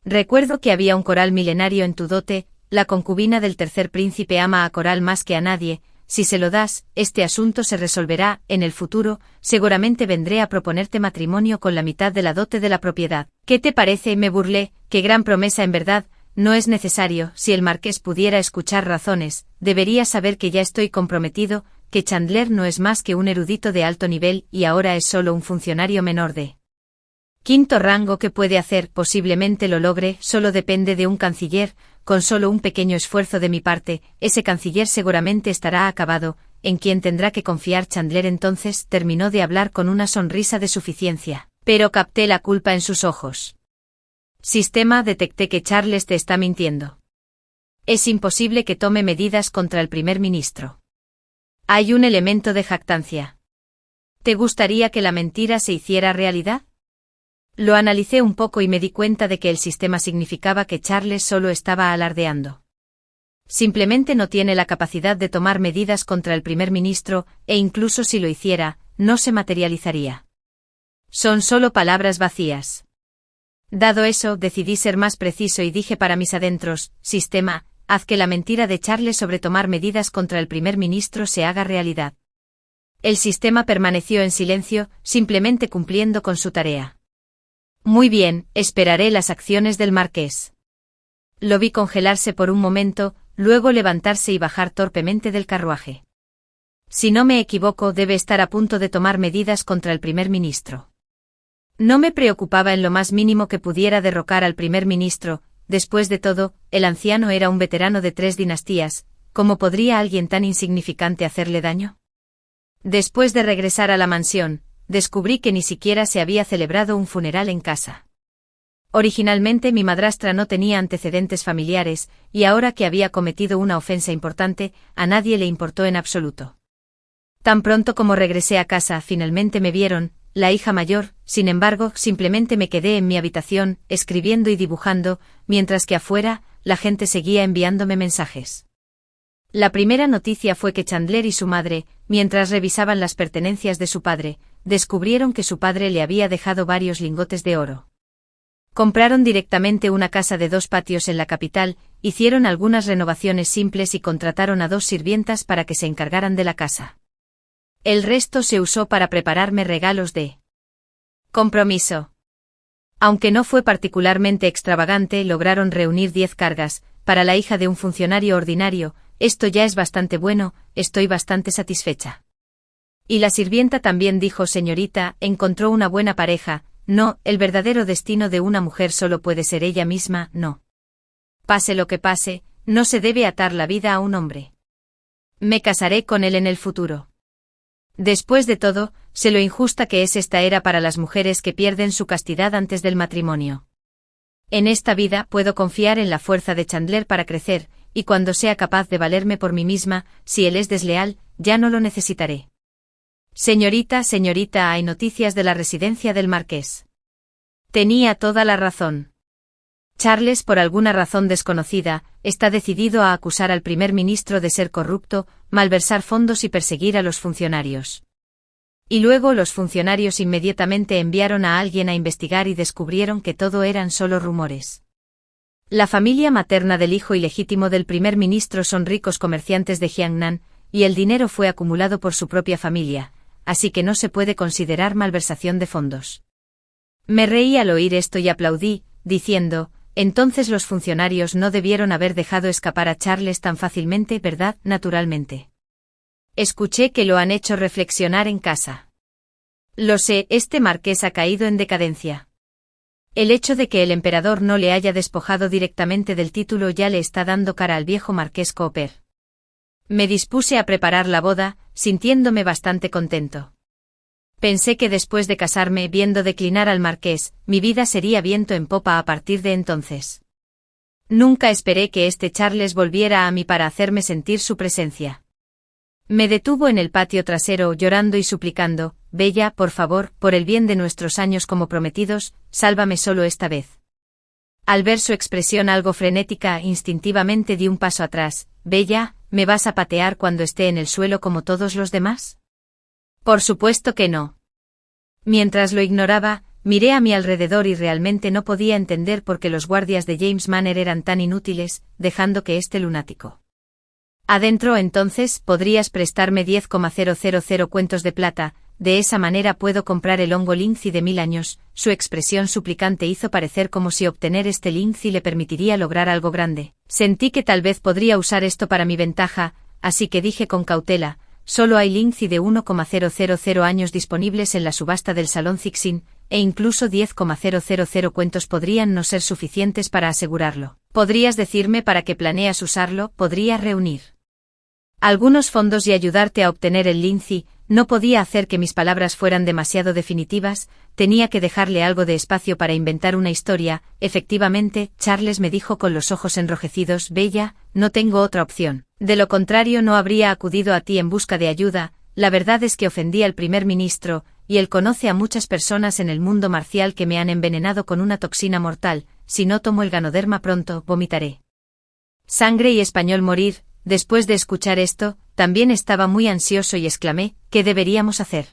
Speaker 1: «Recuerdo que había un coral milenario en tu dote. La concubina del tercer príncipe ama a Coral más que a nadie. Si se lo das, este asunto se resolverá. En el futuro, seguramente vendré a proponerte matrimonio con la mitad de la dote de la propiedad. ¿Qué te parece?». Me burlé. «Qué gran promesa en verdad». «No es necesario. Si el marqués pudiera escuchar razones, debería saber que ya estoy comprometido, que Chandler no es más que un erudito de alto nivel y ahora es solo un funcionario menor de quinto rango. ¿Qué puede hacer? Posiblemente lo logre, solo depende de un canciller. Con solo un pequeño esfuerzo de mi parte, ese canciller seguramente estará acabado. ¿En quién tendrá que confiar Chandler entonces?» Terminó de hablar con una sonrisa de suficiencia, pero capté la culpa en sus ojos. «Sistema, detecté que Charles te está mintiendo. Es imposible que tome medidas contra el primer ministro. Hay un elemento de jactancia. ¿Te gustaría que la mentira se hiciera realidad?» Lo analicé un poco y me di cuenta de que el sistema significaba que Charles solo estaba alardeando. Simplemente no tiene la capacidad de tomar medidas contra el primer ministro, e incluso si lo hiciera, no se materializaría. Son solo palabras vacías. Dado eso, decidí ser más preciso y dije para mis adentros, «Sistema, haz que la mentira de Charles sobre tomar medidas contra el primer ministro se haga realidad. El sistema permaneció en silencio, simplemente cumpliendo con su tarea. Muy bien, esperaré las acciones del marqués. Lo vi congelarse por un momento, luego levantarse y bajar torpemente del carruaje. Si no me equivoco, debe estar a punto de tomar medidas contra el primer ministro. No me preocupaba en lo más mínimo que pudiera derrocar al primer ministro. Después de todo, el anciano era un veterano de 3 dinastías. ¿Cómo podría alguien tan insignificante hacerle daño? Después de regresar a la mansión, descubrí que ni siquiera se había celebrado un funeral en casa. Originalmente mi madrastra no tenía antecedentes familiares, y ahora que había cometido una ofensa importante, a nadie le importó en absoluto. Tan pronto como regresé a casa, finalmente me vieron, la hija mayor. Sin embargo, simplemente me quedé en mi habitación, escribiendo y dibujando, mientras que afuera, la gente seguía enviándome mensajes. La primera noticia fue que Chandler y su madre, mientras revisaban las pertenencias de su padre, descubrieron que su padre le había dejado varios lingotes de oro. Compraron directamente una casa de 2 patios en la capital, hicieron algunas renovaciones simples y contrataron a 2 sirvientas para que se encargaran de la casa. El resto se usó para prepararme regalos de compromiso. Aunque no fue particularmente extravagante, lograron reunir 10 cargas, para la hija de un funcionario ordinario. Esto ya es bastante bueno, estoy bastante satisfecha. Y la sirvienta también dijo: señorita, encontró una buena pareja. No, el verdadero destino de una mujer solo puede ser ella misma, no. Pase lo que pase, no se debe atar la vida a un hombre. Me casaré con él en el futuro. Después de todo, sé lo injusta que es esta era para las mujeres que pierden su castidad antes del matrimonio. En esta vida puedo confiar en la fuerza de Chandler para crecer, y cuando sea capaz de valerme por mí misma, si él es desleal, ya no lo necesitaré. Señorita, hay noticias de la residencia del marqués. Tenía toda la razón. Charles, por alguna razón desconocida, está decidido a acusar al primer ministro de ser corrupto, malversar fondos y perseguir a los funcionarios. Y luego los funcionarios inmediatamente enviaron a alguien a investigar y descubrieron que todo eran solo rumores. La familia materna del hijo ilegítimo del primer ministro son ricos comerciantes de Jiangnan, y el dinero fue acumulado por su propia familia, así que no se puede considerar malversación de fondos. Me reí al oír esto y aplaudí, diciendo: entonces los funcionarios no debieron haber dejado escapar a Charles tan fácilmente, ¿verdad? Naturalmente. Escuché que lo han hecho reflexionar en casa. Lo sé, este marqués ha caído en decadencia. El hecho de que el emperador no le haya despojado directamente del título ya le está dando cara al viejo marqués Cooper. Me dispuse a preparar la boda, sintiéndome bastante contento. Pensé que después de casarme, viendo declinar al marqués, mi vida sería viento en popa a partir de entonces. Nunca esperé que este Charles volviera a mí para hacerme sentir su presencia. Me detuvo en el patio trasero llorando y suplicando: Bella, por favor, por el bien de nuestros años como prometidos, sálvame solo esta vez. Al ver su expresión algo frenética, instintivamente di un paso atrás. Bella, ¿me vas a patear cuando esté en el suelo como todos los demás? Por supuesto que no. Mientras lo ignoraba, miré a mi alrededor y realmente no podía entender por qué los guardias de James Manor eran tan inútiles, dejando que este lunático. Adentro entonces, podrías prestarme 10,000 cuentos de plata, de esa manera puedo comprar el hongo lince de 1000 años. Su expresión suplicante hizo parecer como si obtener este lince le permitiría lograr algo grande. Sentí que tal vez podría usar esto para mi ventaja, así que dije con cautela: solo hay lince de 1,000 años disponibles en la subasta del Salón Cixin, e incluso 10,000 cuentos podrían no ser suficientes para asegurarlo. ¿Podrías decirme para qué planeas usarlo? Podría reunir algunos fondos y ayudarte a obtener el lince. No podía hacer que mis palabras fueran demasiado definitivas, tenía que dejarle algo de espacio para inventar una historia. Efectivamente, Charles me dijo con los ojos enrojecidos: Bella, no tengo otra opción. De lo contrario no habría acudido a ti en busca de ayuda. La verdad es que ofendí al primer ministro, y él conoce a muchas personas en el mundo marcial que me han envenenado con una toxina mortal. Si no tomo el ganoderma pronto, vomitaré sangre y español morir. Después de escuchar esto, también estaba muy ansioso y exclamé: ¿qué deberíamos hacer?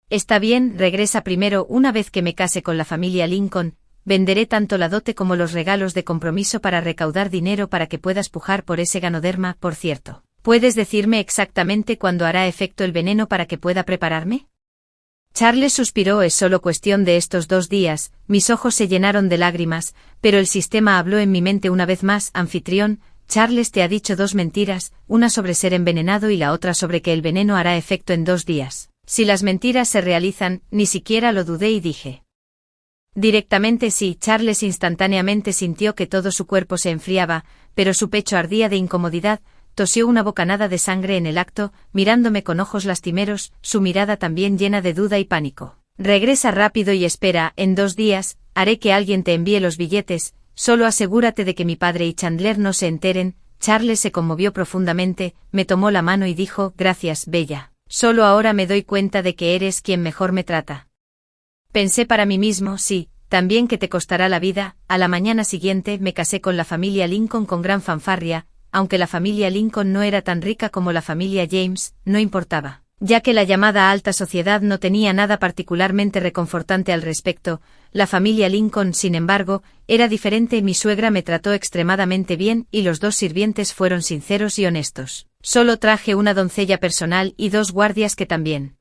Speaker 1: Está bien, regresa primero una vez que me case con la familia Lincoln, venderé tanto la dote como los regalos de compromiso para recaudar dinero para que puedas pujar por ese ganoderma, por cierto. ¿Puedes decirme exactamente cuándo hará efecto el veneno para que pueda prepararme? Charles suspiró. Es solo cuestión de estos 2 días. Mis ojos se llenaron de lágrimas, pero el sistema habló en mi mente una vez más. Anfitrión, Charles te ha dicho 2 mentiras, una sobre ser envenenado y la otra sobre que el veneno hará efecto en 2 días. Si las mentiras se realizan, ni siquiera lo dudé y dije. Directamente sí. Charles instantáneamente sintió que todo su cuerpo se enfriaba, pero su pecho ardía de incomodidad. Tosió una bocanada de sangre en el acto, mirándome con ojos lastimeros, su mirada también llena de duda y pánico. Regresa rápido y espera. En 2 días, haré que alguien te envíe los billetes, solo asegúrate de que mi padre y Chandler no se enteren. Charles se conmovió profundamente, me tomó la mano y dijo, gracias, Bella. Solo ahora me doy cuenta de que eres quien mejor me trata. Pensé para mí mismo, sí, también que te costará la vida. A la mañana siguiente me casé con la familia Lincoln con gran fanfarria. Aunque la familia Lincoln no era tan rica como la familia James, no importaba, ya que la llamada alta sociedad no tenía nada particularmente reconfortante al respecto. La familia Lincoln, sin embargo, era diferente. Mi suegra me trató extremadamente bien y los 2 sirvientes fueron sinceros y honestos. Solo traje una doncella personal y 2 guardias que también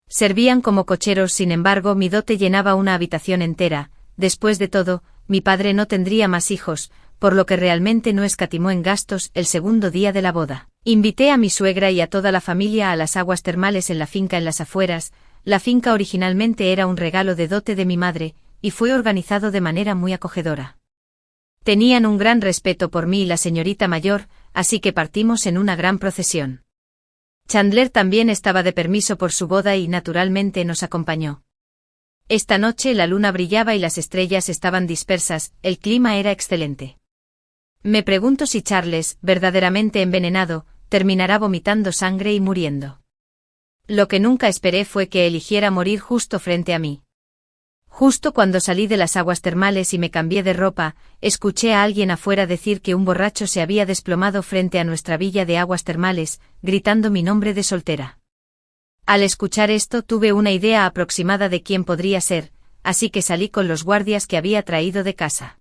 Speaker 1: servían como cocheros. Sin embargo, mi dote llenaba una habitación entera. Después de todo, mi padre no tendría más hijos, por lo que realmente no escatimó en gastos. El segundo día de la boda, invité a mi suegra y a toda la familia a las aguas termales en la finca en las afueras. La finca originalmente era un regalo de dote de mi madre, y fue organizado de manera muy acogedora. Tenían un gran respeto por mí y la señorita mayor, así que partimos en una gran procesión. Chandler también estaba de permiso por su boda y naturalmente nos acompañó. Esta noche la luna brillaba y las estrellas estaban dispersas, el clima era excelente. Me pregunto si Charles, verdaderamente envenenado, terminará vomitando sangre y muriendo. Lo que nunca esperé fue que eligiera morir justo frente a mí. Justo cuando salí de las aguas termales y me cambié de ropa, escuché a alguien afuera decir que un borracho se había desplomado frente a nuestra villa de aguas termales, gritando mi nombre de soltera. Al escuchar esto tuve una idea aproximada de quién podría ser, así que salí con los guardias que había traído de casa.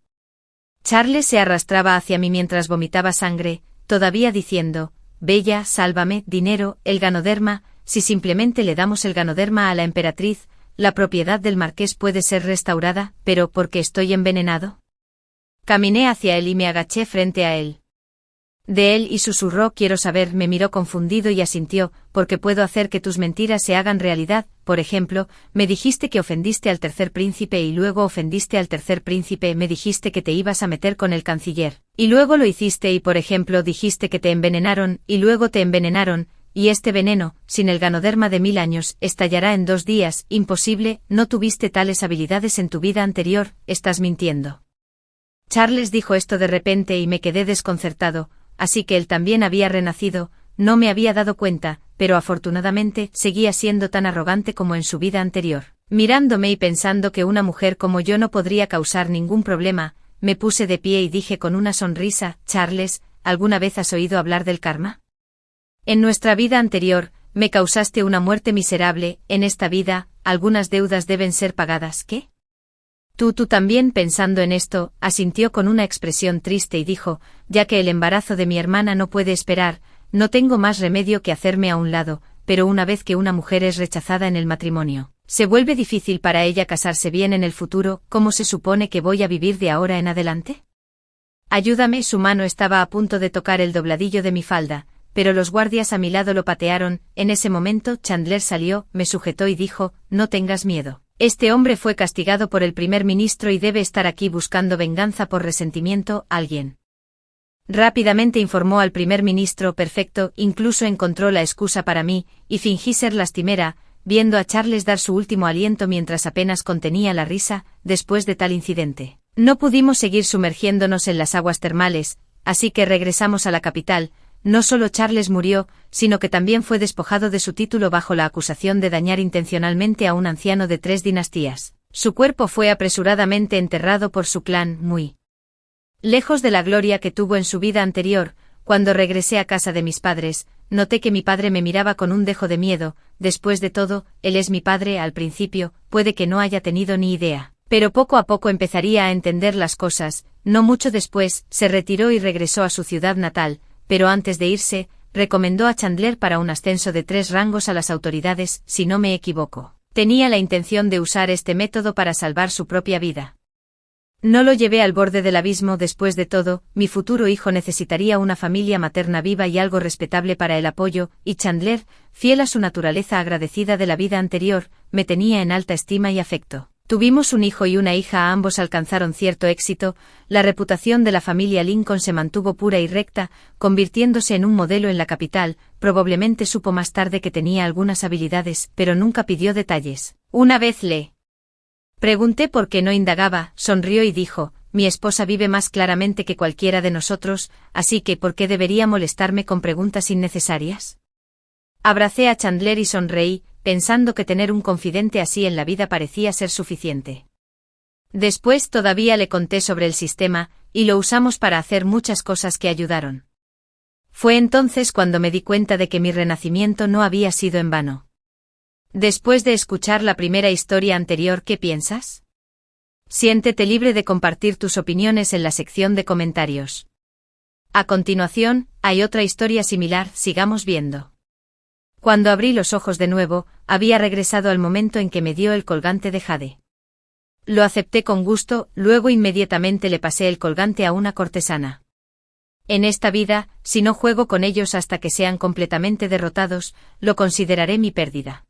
Speaker 1: Charles se arrastraba hacia mí mientras vomitaba sangre, todavía diciendo, Bella, sálvame, dinero, el ganoderma. Si simplemente le damos el ganoderma a la emperatriz, la propiedad del marqués puede ser restaurada. ¿Pero por qué estoy envenenado? Caminé hacia él y me agaché frente a él. De él y susurró, quiero saber. Me miró confundido y asintió, porque puedo hacer que tus mentiras se hagan realidad. Por ejemplo, me dijiste que ofendiste al tercer príncipe y luego ofendiste al tercer príncipe. Me dijiste que te ibas a meter con el canciller, y luego lo hiciste. Y por ejemplo dijiste que te envenenaron, y luego te envenenaron. Y este veneno, sin el ganoderma de 1000 años, estallará en 2 días. Imposible, no tuviste tales habilidades en tu vida anterior, estás mintiendo. Charles dijo esto de repente y me quedé desconcertado. Así que él también había renacido. No me había dado cuenta, pero afortunadamente seguía siendo tan arrogante como en su vida anterior. Mirándome y pensando que una mujer como yo no podría causar ningún problema, me puse de pie y dije con una sonrisa, Charles, ¿alguna vez has oído hablar del karma? En nuestra vida anterior, me causaste una muerte miserable. En esta vida, algunas deudas deben ser pagadas. ¿Qué? Tú también, pensando en esto, asintió con una expresión triste y dijo, ya que el embarazo de mi hermana no puede esperar, no tengo más remedio que hacerme a un lado. Pero una vez que una mujer es rechazada en el matrimonio, se vuelve difícil para ella casarse bien en el futuro. ¿Cómo se supone que voy a vivir de ahora en adelante? Ayúdame. Su mano estaba a punto de tocar el dobladillo de mi falda, pero los guardias a mi lado lo patearon. En ese momento Chandler salió, me sujetó y dijo, no tengas miedo. Este hombre fue castigado por el primer ministro y debe estar aquí buscando venganza por resentimiento. Alguien rápidamente informó al primer ministro. Perfecto, incluso encontró la excusa para mí, y fingí ser lastimera, viendo a Charles dar su último aliento mientras apenas contenía la risa. Después de tal incidente, no pudimos seguir sumergiéndonos en las aguas termales, así que regresamos a la capital. No solo Charles murió, sino que también fue despojado de su título bajo la acusación de dañar intencionalmente a un anciano de 3 dinastías. Su cuerpo fue apresuradamente enterrado por su clan, muy lejos de la gloria que tuvo en su vida anterior. Cuando regresé a casa de mis padres, noté que mi padre me miraba con un dejo de miedo. Después de todo, él es mi padre. Al principio, puede que no haya tenido ni idea Pero poco a poco empezaría a entender las cosas. No mucho después, se retiró y regresó a su ciudad natal, pero antes de irse, recomendó a Chandler para un ascenso de 3 rangos a las autoridades, si no me equivoco. Tenía la intención de usar este método para salvar su propia vida. No lo llevé al borde del abismo. Después de todo, mi futuro hijo necesitaría una familia materna viva y algo respetable para el apoyo, y Chandler, fiel a su naturaleza agradecida de la vida anterior, me tenía en alta estima y afecto. Tuvimos un hijo y una hija, ambos alcanzaron cierto éxito. La reputación de la familia Lincoln se mantuvo pura y recta, convirtiéndose en un modelo en la capital. Probablemente supo más tarde que tenía algunas habilidades, pero nunca pidió detalles. Una vez le pregunté por qué no indagaba, sonrió y dijo: mi esposa vive más claramente que cualquiera de nosotros, así que ¿por qué debería molestarme con preguntas innecesarias? Abracé a Chandler y sonreí, pensando que tener un confidente así en la vida parecía ser suficiente. Después todavía le conté sobre el sistema, y lo usamos para hacer muchas cosas que ayudaron. Fue entonces cuando me di cuenta de que mi renacimiento no había sido en vano. Después de escuchar la primera historia anterior, ¿qué piensas? Siéntete libre de compartir tus opiniones en la sección de comentarios. A continuación, hay otra historia similar, sigamos viendo. Cuando abrí los ojos de nuevo, había regresado al momento en que me dio el colgante de jade. Lo acepté con gusto, luego inmediatamente le pasé el colgante a una cortesana. En esta vida, si no juego con ellos hasta que sean completamente derrotados, lo consideraré mi pérdida.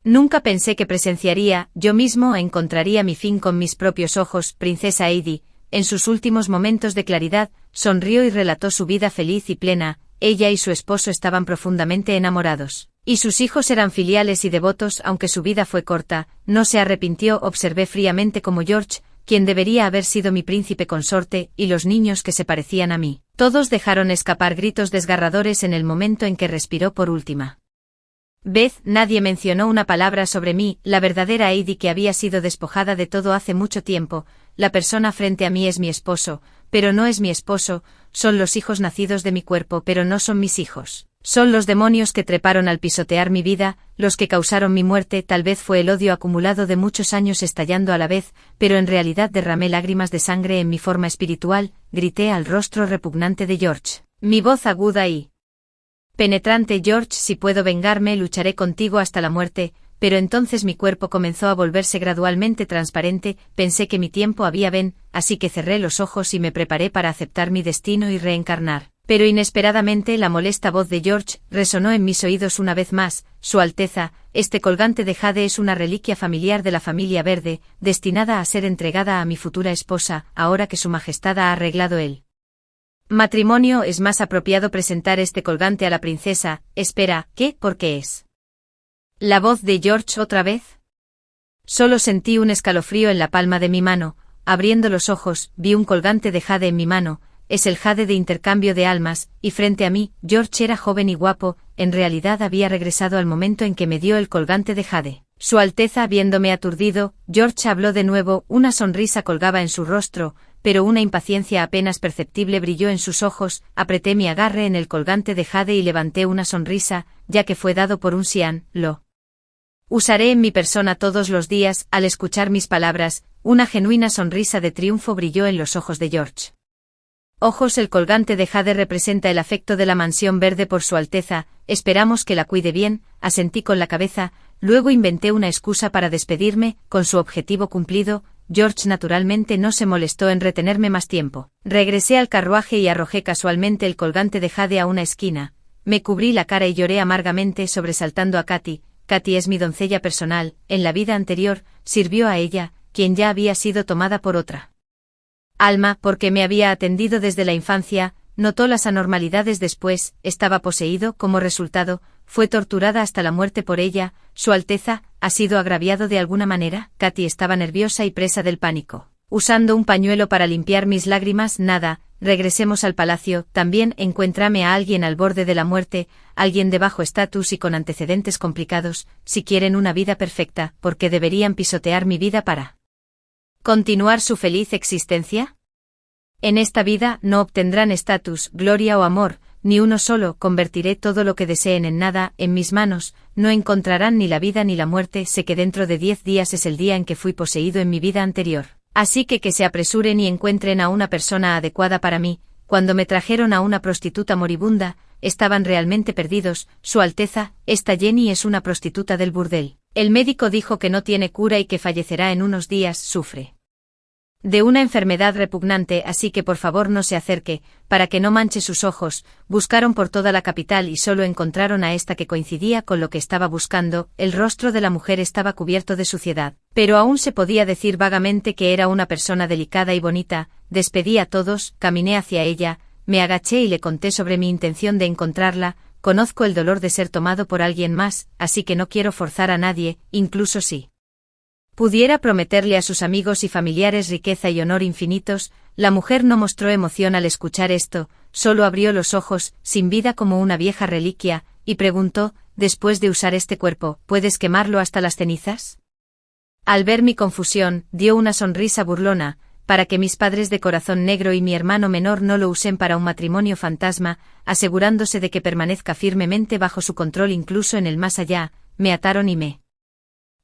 Speaker 1: Nunca pensé que presenciaría, yo mismo encontraría mi fin con mis propios ojos. Princesa Heidi, en sus últimos momentos de claridad, sonrió y relató su vida feliz y plena. Ella y su esposo estaban profundamente enamorados, y sus hijos eran filiales y devotos. Aunque su vida fue corta, no se arrepintió. Observé fríamente como George, quien debería haber sido mi príncipe consorte, y los niños que se parecían a mí, todos dejaron escapar gritos desgarradores en el momento en que respiró por última vez. Nadie mencionó una palabra sobre mí, la verdadera Heidi que había sido despojada de todo hace mucho tiempo. La persona frente a mí es mi esposo, pero no es mi esposo. Son los hijos nacidos de mi cuerpo, pero no son mis hijos. Son los demonios que treparon al pisotear mi vida, los que causaron mi muerte. Tal vez fue el odio acumulado de muchos años estallando a la vez, pero en realidad derramé lágrimas de sangre en mi forma espiritual. Grité al rostro repugnante de George. Mi voz aguda y penetrante: George, si puedo vengarme, lucharé contigo hasta la muerte. Pero entonces mi cuerpo comenzó a volverse gradualmente transparente. Pensé que mi tiempo había ven, así que cerré los ojos y me preparé para aceptar mi destino y reencarnar. Pero inesperadamente la molesta voz de George resonó en mis oídos una vez más: Su Alteza, este colgante de jade es una reliquia familiar de la familia Verde, destinada a ser entregada a mi futura esposa. Ahora que Su Majestad ha arreglado el matrimonio, es más apropiado presentar este colgante a la princesa. Espera, ¿qué? ¿Por qué es la voz de George otra vez? Solo sentí un escalofrío en la palma de mi mano. Abriendo los ojos, vi un colgante de jade en mi mano. Es el jade de intercambio de almas, y frente a mí, George era joven y guapo. En realidad había regresado al momento en que me dio el colgante de jade. Su Alteza, viéndome aturdido, George habló de nuevo. Una sonrisa colgaba en su rostro, pero una impaciencia apenas perceptible brilló en sus ojos. Apreté mi agarre en el colgante de jade y levanté una sonrisa, ya que fue dado por un Xian, lo usaré en mi persona todos los días. Al escuchar mis palabras, una genuina sonrisa de triunfo brilló en los ojos de George. Ojos, el colgante de jade representa el afecto de la mansión verde por Su Alteza. Esperamos que la cuide bien, asentí con la cabeza. Luego inventé una excusa para despedirme. Con su objetivo cumplido, George naturalmente no se molestó en retenerme más tiempo. Regresé al carruaje y arrojé casualmente el colgante de jade a una esquina. Me cubrí la cara y lloré amargamente, sobresaltando a Katy. Katy es mi doncella personal. En la vida anterior, sirvió a ella, quien ya había sido tomada por otra alma, porque me había atendido desde la infancia. Notó las anormalidades después. Estaba poseído. Como resultado, fue torturada hasta la muerte por ella. Su Alteza, ¿ha sido agraviado de alguna manera? Katy estaba nerviosa y presa del pánico. Usando un pañuelo para limpiar mis lágrimas. Nada, regresemos al palacio. También encuéntrame a alguien al borde de la muerte, alguien de bajo estatus y con antecedentes complicados. Si quieren una vida perfecta, ¿por qué deberían pisotear mi vida para continuar su feliz existencia? En esta vida no obtendrán estatus, gloria o amor, ni uno solo, convertiré todo lo que deseen en nada, en mis manos, no encontrarán ni la vida ni la muerte, sé que dentro de 10 días es el día en que fui poseído en mi vida anterior. Así que se apresuren y encuentren a una persona adecuada para mí. Cuando me trajeron a una prostituta moribunda, estaban realmente perdidos. Su Alteza, esta Jenny es una prostituta del burdel. El médico dijo que no tiene cura y que fallecerá en unos días, sufre de una enfermedad repugnante, así que por favor no se acerque, para que no manche sus ojos. Buscaron por toda la capital y solo encontraron a esta que coincidía con lo que estaba buscando. El rostro de la mujer estaba cubierto de suciedad, pero aún se podía decir vagamente que era una persona delicada y bonita. Despedí a todos, caminé hacia ella, me agaché y le conté sobre mi intención de encontrarla. Conozco el dolor de ser tomado por alguien más, así que no quiero forzar a nadie, incluso si pudiera prometerle a sus amigos y familiares riqueza y honor infinitos. La mujer no mostró emoción al escuchar esto, solo abrió los ojos, sin vida como una vieja reliquia, y preguntó, después de usar este cuerpo, ¿puedes quemarlo hasta las cenizas? Al ver mi confusión, dio una sonrisa burlona, para que mis padres de corazón negro y mi hermano menor no lo usen para un matrimonio fantasma, asegurándose de que permanezca firmemente bajo su control incluso en el más allá, me ataron y me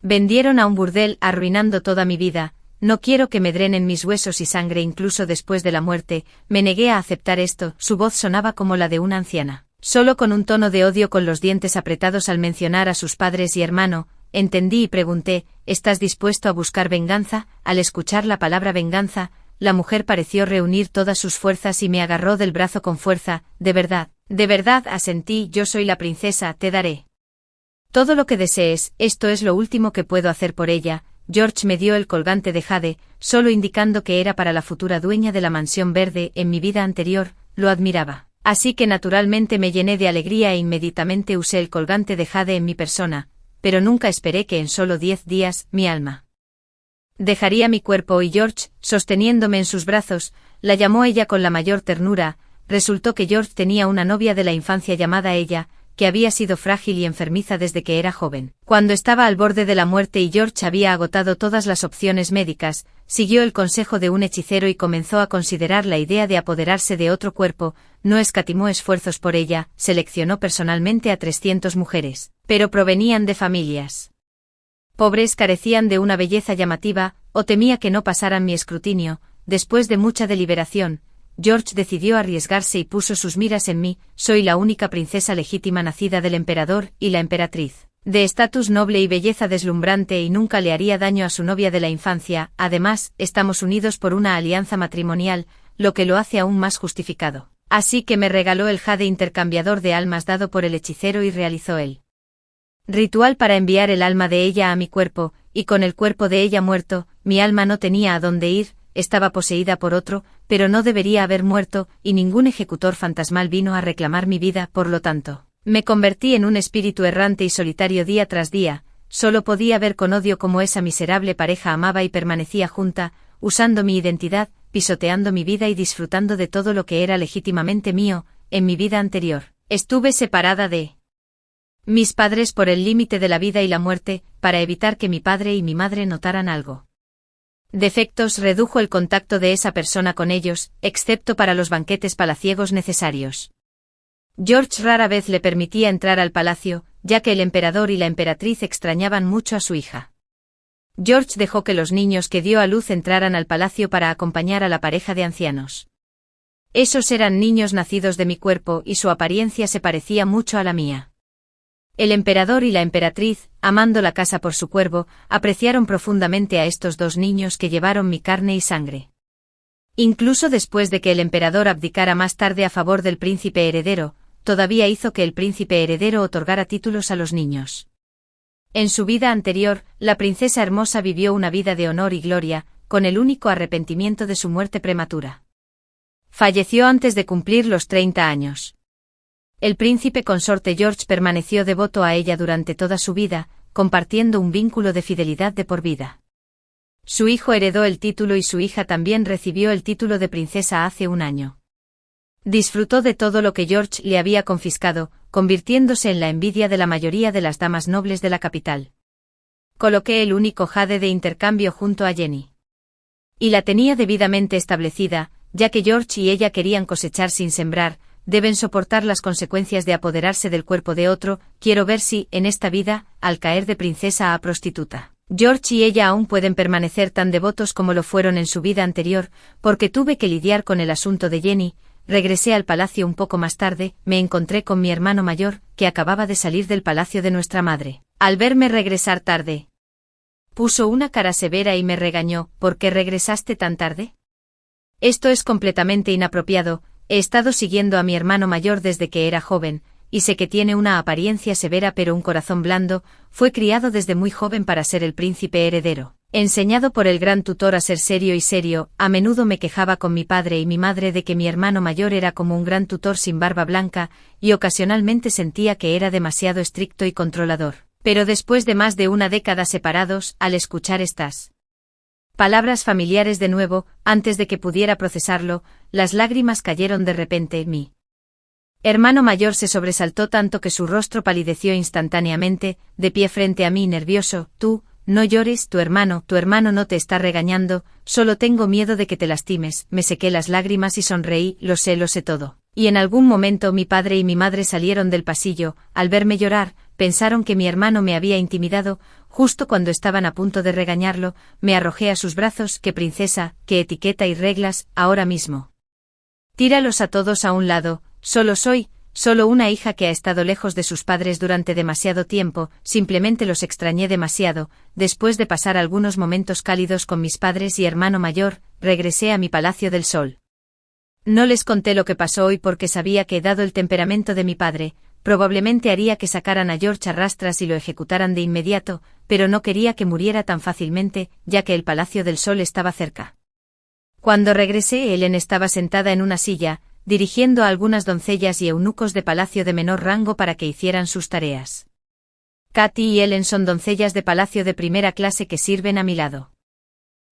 Speaker 1: vendieron a un burdel, arruinando toda mi vida. No quiero que me drenen mis huesos y sangre incluso después de la muerte. Me negué a aceptar esto. Su voz sonaba como la de una anciana, solo con un tono de odio, con los dientes apretados al mencionar a sus padres y hermano. Entendí y pregunté, ¿estás dispuesto a buscar venganza? Al escuchar la palabra venganza, la mujer pareció reunir todas sus fuerzas y me agarró del brazo con fuerza. De verdad, asentí. Yo soy la princesa, te daré todo lo que desees, esto es lo último que puedo hacer por ella. George me dio el colgante de jade, solo indicando que era para la futura dueña de la mansión verde. En mi vida anterior, lo admiraba. Así que naturalmente me llené de alegría e inmediatamente usé el colgante de jade en mi persona, pero nunca esperé que en solo 10 días, mi alma dejaría mi cuerpo y George, sosteniéndome en sus brazos, la llamó ella con la mayor ternura. Resultó que George tenía una novia de la infancia llamada ella, que había sido frágil y enfermiza desde que era joven. Cuando estaba al borde de la muerte y George había agotado todas las opciones médicas, siguió el consejo de un hechicero y comenzó a considerar la idea de apoderarse de otro cuerpo. No escatimó esfuerzos por ella, seleccionó personalmente a 300 mujeres, pero provenían de familias pobres, carecían de una belleza llamativa, o temía que no pasaran mi escrutinio. Después de mucha deliberación, George decidió arriesgarse y puso sus miras en mí. Soy la única princesa legítima nacida del emperador y la emperatriz, de estatus noble y belleza deslumbrante, y nunca le haría daño a su novia de la infancia. Además, estamos unidos por una alianza matrimonial, lo que lo hace aún más justificado. Así que me regaló el jade intercambiador de almas dado por el hechicero y realizó el ritual para enviar el alma de ella a mi cuerpo, y con el cuerpo de ella muerto, mi alma no tenía a dónde ir. Estaba poseída por otro, pero no debería haber muerto, y ningún ejecutor fantasmal vino a reclamar mi vida. Por lo tanto, me convertí en un espíritu errante y solitario día tras día. Solo podía ver con odio cómo esa miserable pareja amaba y permanecía junta, usando mi identidad, pisoteando mi vida y disfrutando de todo lo que era legítimamente mío. En mi vida anterior, estuve separada de mis padres por el límite de la vida y la muerte, para evitar que mi padre y mi madre notaran algo. Defectos. Redujo el contacto de esa persona con ellos, excepto para los banquetes palaciegos necesarios. George rara vez le permitía entrar al palacio, ya que el emperador y la emperatriz extrañaban mucho a su hija. George dejó que los niños que dio a luz entraran al palacio para acompañar a la pareja de ancianos. Esos eran niños nacidos de mi cuerpo y su apariencia se parecía mucho a la mía. El emperador y la emperatriz, amando la casa por su cuervo, apreciaron profundamente a estos dos niños que llevaron mi carne y sangre. Incluso después de que el emperador abdicara más tarde a favor del príncipe heredero, todavía hizo que el príncipe heredero otorgara títulos a los niños. En su vida anterior, la princesa hermosa vivió una vida de honor y gloria, con el único arrepentimiento de su muerte prematura. Falleció antes de cumplir los 30 años. El príncipe consorte George permaneció devoto a ella durante toda su vida, compartiendo un vínculo de fidelidad de por vida. Su hijo heredó el título y su hija también recibió el título de princesa hace un año. Disfrutó de todo lo que George le había confiscado, convirtiéndose en la envidia de la mayoría de las damas nobles de la capital. Coloqué el único jade de intercambio junto a Jenny. Y la tenía debidamente establecida, ya que George y ella querían cosechar sin sembrar, deben soportar las consecuencias de apoderarse del cuerpo de otro. Quiero ver si, en esta vida, al caer de princesa a prostituta, George y ella aún pueden permanecer tan devotos como lo fueron en su vida anterior, porque tuve que lidiar con el asunto de Jenny. Regresé al palacio un poco más tarde, me encontré con mi hermano mayor, que acababa de salir del palacio de nuestra madre. Al verme regresar tarde, puso una cara severa y me regañó. ¿Por qué regresaste tan tarde? Esto es completamente inapropiado. He estado siguiendo a mi hermano mayor desde que era joven, y sé que tiene una apariencia severa pero un corazón blando. Fue criado desde muy joven para ser el príncipe heredero. Enseñado por el gran tutor a ser serio y serio, a menudo me quejaba con mi padre y mi madre de que mi hermano mayor era como un gran tutor sin barba blanca, y ocasionalmente sentía que era demasiado estricto y controlador. Pero después de más de una década separados, al escuchar estas palabras familiares de nuevo, antes de que pudiera procesarlo, las lágrimas cayeron de repente en mí. Hermano mayor se sobresaltó tanto que su rostro palideció instantáneamente, de pie frente a mí nervioso. Tú, no llores, tu hermano no te está regañando, solo tengo miedo de que te lastimes. Me sequé las lágrimas y sonreí. Lo sé todo. Y en algún momento mi padre y mi madre salieron del pasillo. Al verme llorar, pensaron que mi hermano me había intimidado. Justo cuando estaban a punto de regañarlo, me arrojé a sus brazos. ¿Qué princesa, qué etiqueta y reglas, ahora mismo? Tíralos a todos a un lado. Soy solo una hija que ha estado lejos de sus padres durante demasiado tiempo. Simplemente los extrañé demasiado. Después de pasar algunos momentos cálidos con mis padres y hermano mayor, regresé a mi Palacio del Sol. No les conté lo que pasó hoy porque sabía que, dado el temperamento de mi padre, probablemente haría que sacaran a George a rastras y lo ejecutaran de inmediato, pero no quería que muriera tan fácilmente, ya que el Palacio del Sol estaba cerca. Cuando regresé, Ellen estaba sentada en una silla, dirigiendo a algunas doncellas y eunucos de palacio de menor rango para que hicieran sus tareas. Katy y Ellen son doncellas de palacio de primera clase que sirven a mi lado.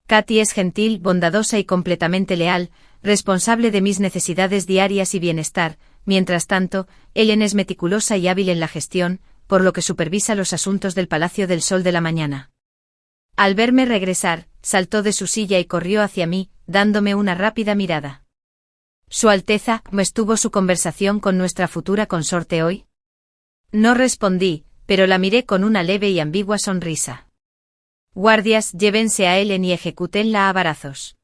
Speaker 1: Katy es gentil, bondadosa y completamente leal, responsable de mis necesidades diarias y bienestar. Mientras tanto, Ellen es meticulosa y hábil en la gestión, por lo que supervisa los asuntos del Palacio del Sol de la mañana. Al verme regresar, saltó de su silla y corrió hacia mí, dándome una rápida mirada. Su Alteza, ¿cómo estuvo su conversación con nuestra futura consorte hoy? No respondí, pero la miré con una leve y ambigua sonrisa. Guardias, llévense a Ellen y ejecútenla a varazos.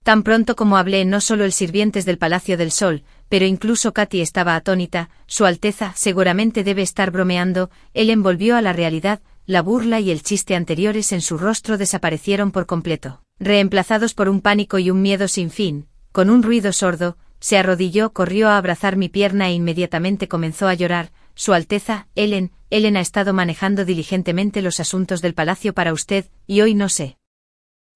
Speaker 1: Tan pronto como hablé, no solo el sirvientes del Palacio del Sol, pero incluso Katy estaba atónita. Su Alteza seguramente debe estar bromeando. Ellen volvió a la realidad. La burla y el chiste anteriores en su rostro desaparecieron por completo, reemplazados por un pánico y un miedo sin fin. Con un ruido sordo, se arrodilló, corrió a abrazar mi pierna e inmediatamente comenzó a llorar. Su Alteza, Ellen ha estado manejando diligentemente los asuntos del palacio para usted, y hoy no sé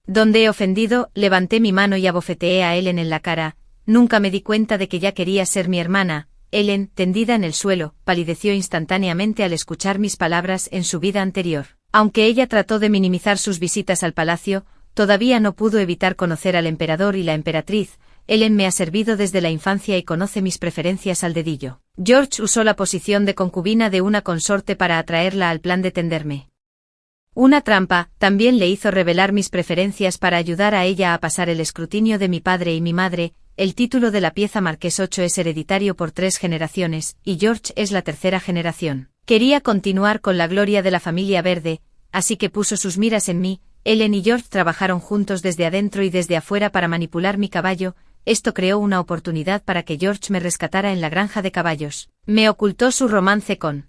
Speaker 1: dónde he ofendido. Levanté mi mano y abofeteé a Ellen en la cara. Nunca me di cuenta de que ya quería ser mi hermana. Ellen, tendida en el suelo, palideció instantáneamente al escuchar mis palabras. En su vida anterior, aunque ella trató de minimizar sus visitas al palacio, todavía no pudo evitar conocer al emperador y la emperatriz. Ellen me ha servido desde la infancia y conoce mis preferencias al dedillo. George usó la posición de concubina de una consorte para atraerla al plan de tenderme una trampa. También le hizo revelar mis preferencias para ayudar a ella a pasar el escrutinio de mi padre y mi madre. El título de la pieza Marqués 8 es hereditario por 3 generaciones, y George es la tercera generación. Quería continuar con la gloria de la familia verde, así que puso sus miras en mí. Ellen y George trabajaron juntos desde adentro y desde afuera para manipular mi caballo. Esto creó una oportunidad para que George me rescatara en la granja de caballos. Me ocultó su romance con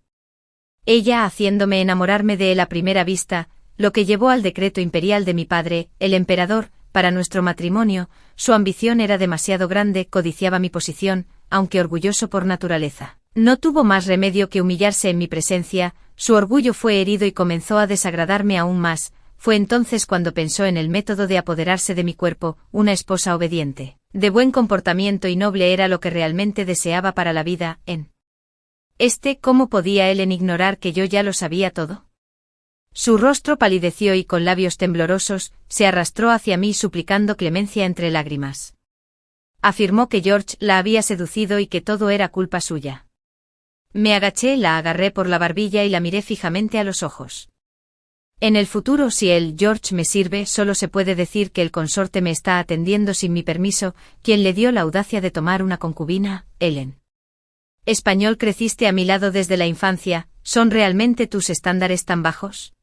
Speaker 1: ella, haciéndome enamorarme de él a primera vista, lo que llevó al decreto imperial de mi padre, el emperador, para nuestro matrimonio. Su ambición era demasiado grande, codiciaba mi posición, aunque orgulloso por naturaleza. No tuvo más remedio que humillarse en mi presencia. Su orgullo fue herido y comenzó a desagradarme aún más. Fue entonces cuando pensó en el método de apoderarse de mi cuerpo. Una esposa obediente, de buen comportamiento y noble era lo que realmente deseaba para la vida. ¿Cómo podía Ellen ignorar que yo ya lo sabía todo? Su rostro palideció y con labios temblorosos, se arrastró hacia mí suplicando clemencia entre lágrimas. Afirmó que George la había seducido y que todo era culpa suya. Me agaché, la agarré por la barbilla y la miré fijamente a los ojos. En el futuro, si George me sirve, solo se puede decir que el consorte me está atendiendo sin mi permiso. ¿Quién le dio la audacia de tomar una concubina? Ellen. Español, creciste a mi lado desde la infancia, ¿son realmente tus estándares tan bajos?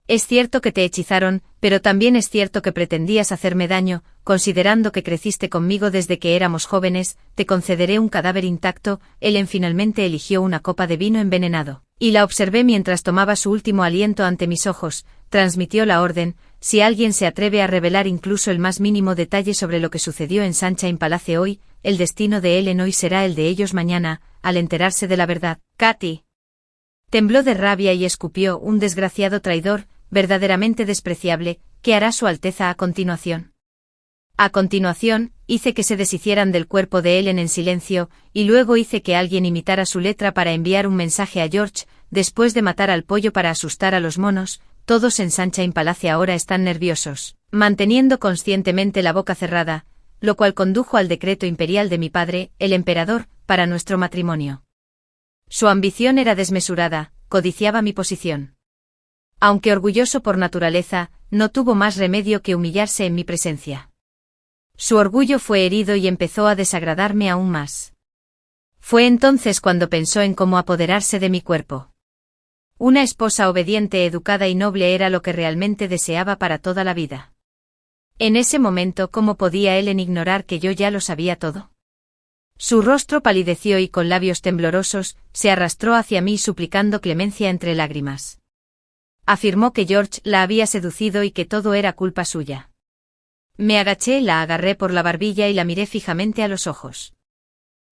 Speaker 1: Es cierto que te hechizaron, pero también es cierto que pretendías hacerme daño, considerando que creciste conmigo desde que éramos jóvenes, te concederé un cadáver intacto. Ellen finalmente eligió una copa de vino envenenado, y la observé mientras tomaba su último aliento ante mis ojos, transmitió la orden: si alguien se atreve a revelar incluso el más mínimo detalle sobre lo que sucedió en Sunshine Palace hoy, el destino de Ellen hoy será el de ellos mañana, al enterarse de la verdad. Katy tembló de rabia y escupió: un desgraciado traidor, verdaderamente despreciable, ¿qué hará Su Alteza a continuación? A continuación, hice que se deshicieran del cuerpo de Ellen en silencio, y luego hice que alguien imitara su letra para enviar un mensaje a George, después de matar al pollo para asustar a los monos. Todos en Sunshine Palace ahora están nerviosos, manteniendo conscientemente la boca cerrada, lo cual condujo al decreto imperial de mi padre, el emperador, para nuestro matrimonio. Su ambición era desmesurada, codiciaba mi posición. Aunque orgulloso por naturaleza, no tuvo más remedio que humillarse en mi presencia. Su orgullo fue herido y empezó a desagradarme aún más. Fue entonces cuando pensó en cómo apoderarse de mi cuerpo. Una esposa obediente, educada y noble era lo que realmente deseaba para toda la vida. En ese momento, ¿cómo podía Ellen ignorar que yo ya lo sabía todo? Su rostro palideció y con labios temblorosos, se arrastró hacia mí suplicando clemencia entre lágrimas. Afirmó que George la había seducido y que todo era culpa suya. Me agaché, la agarré por la barbilla y la miré fijamente a los ojos.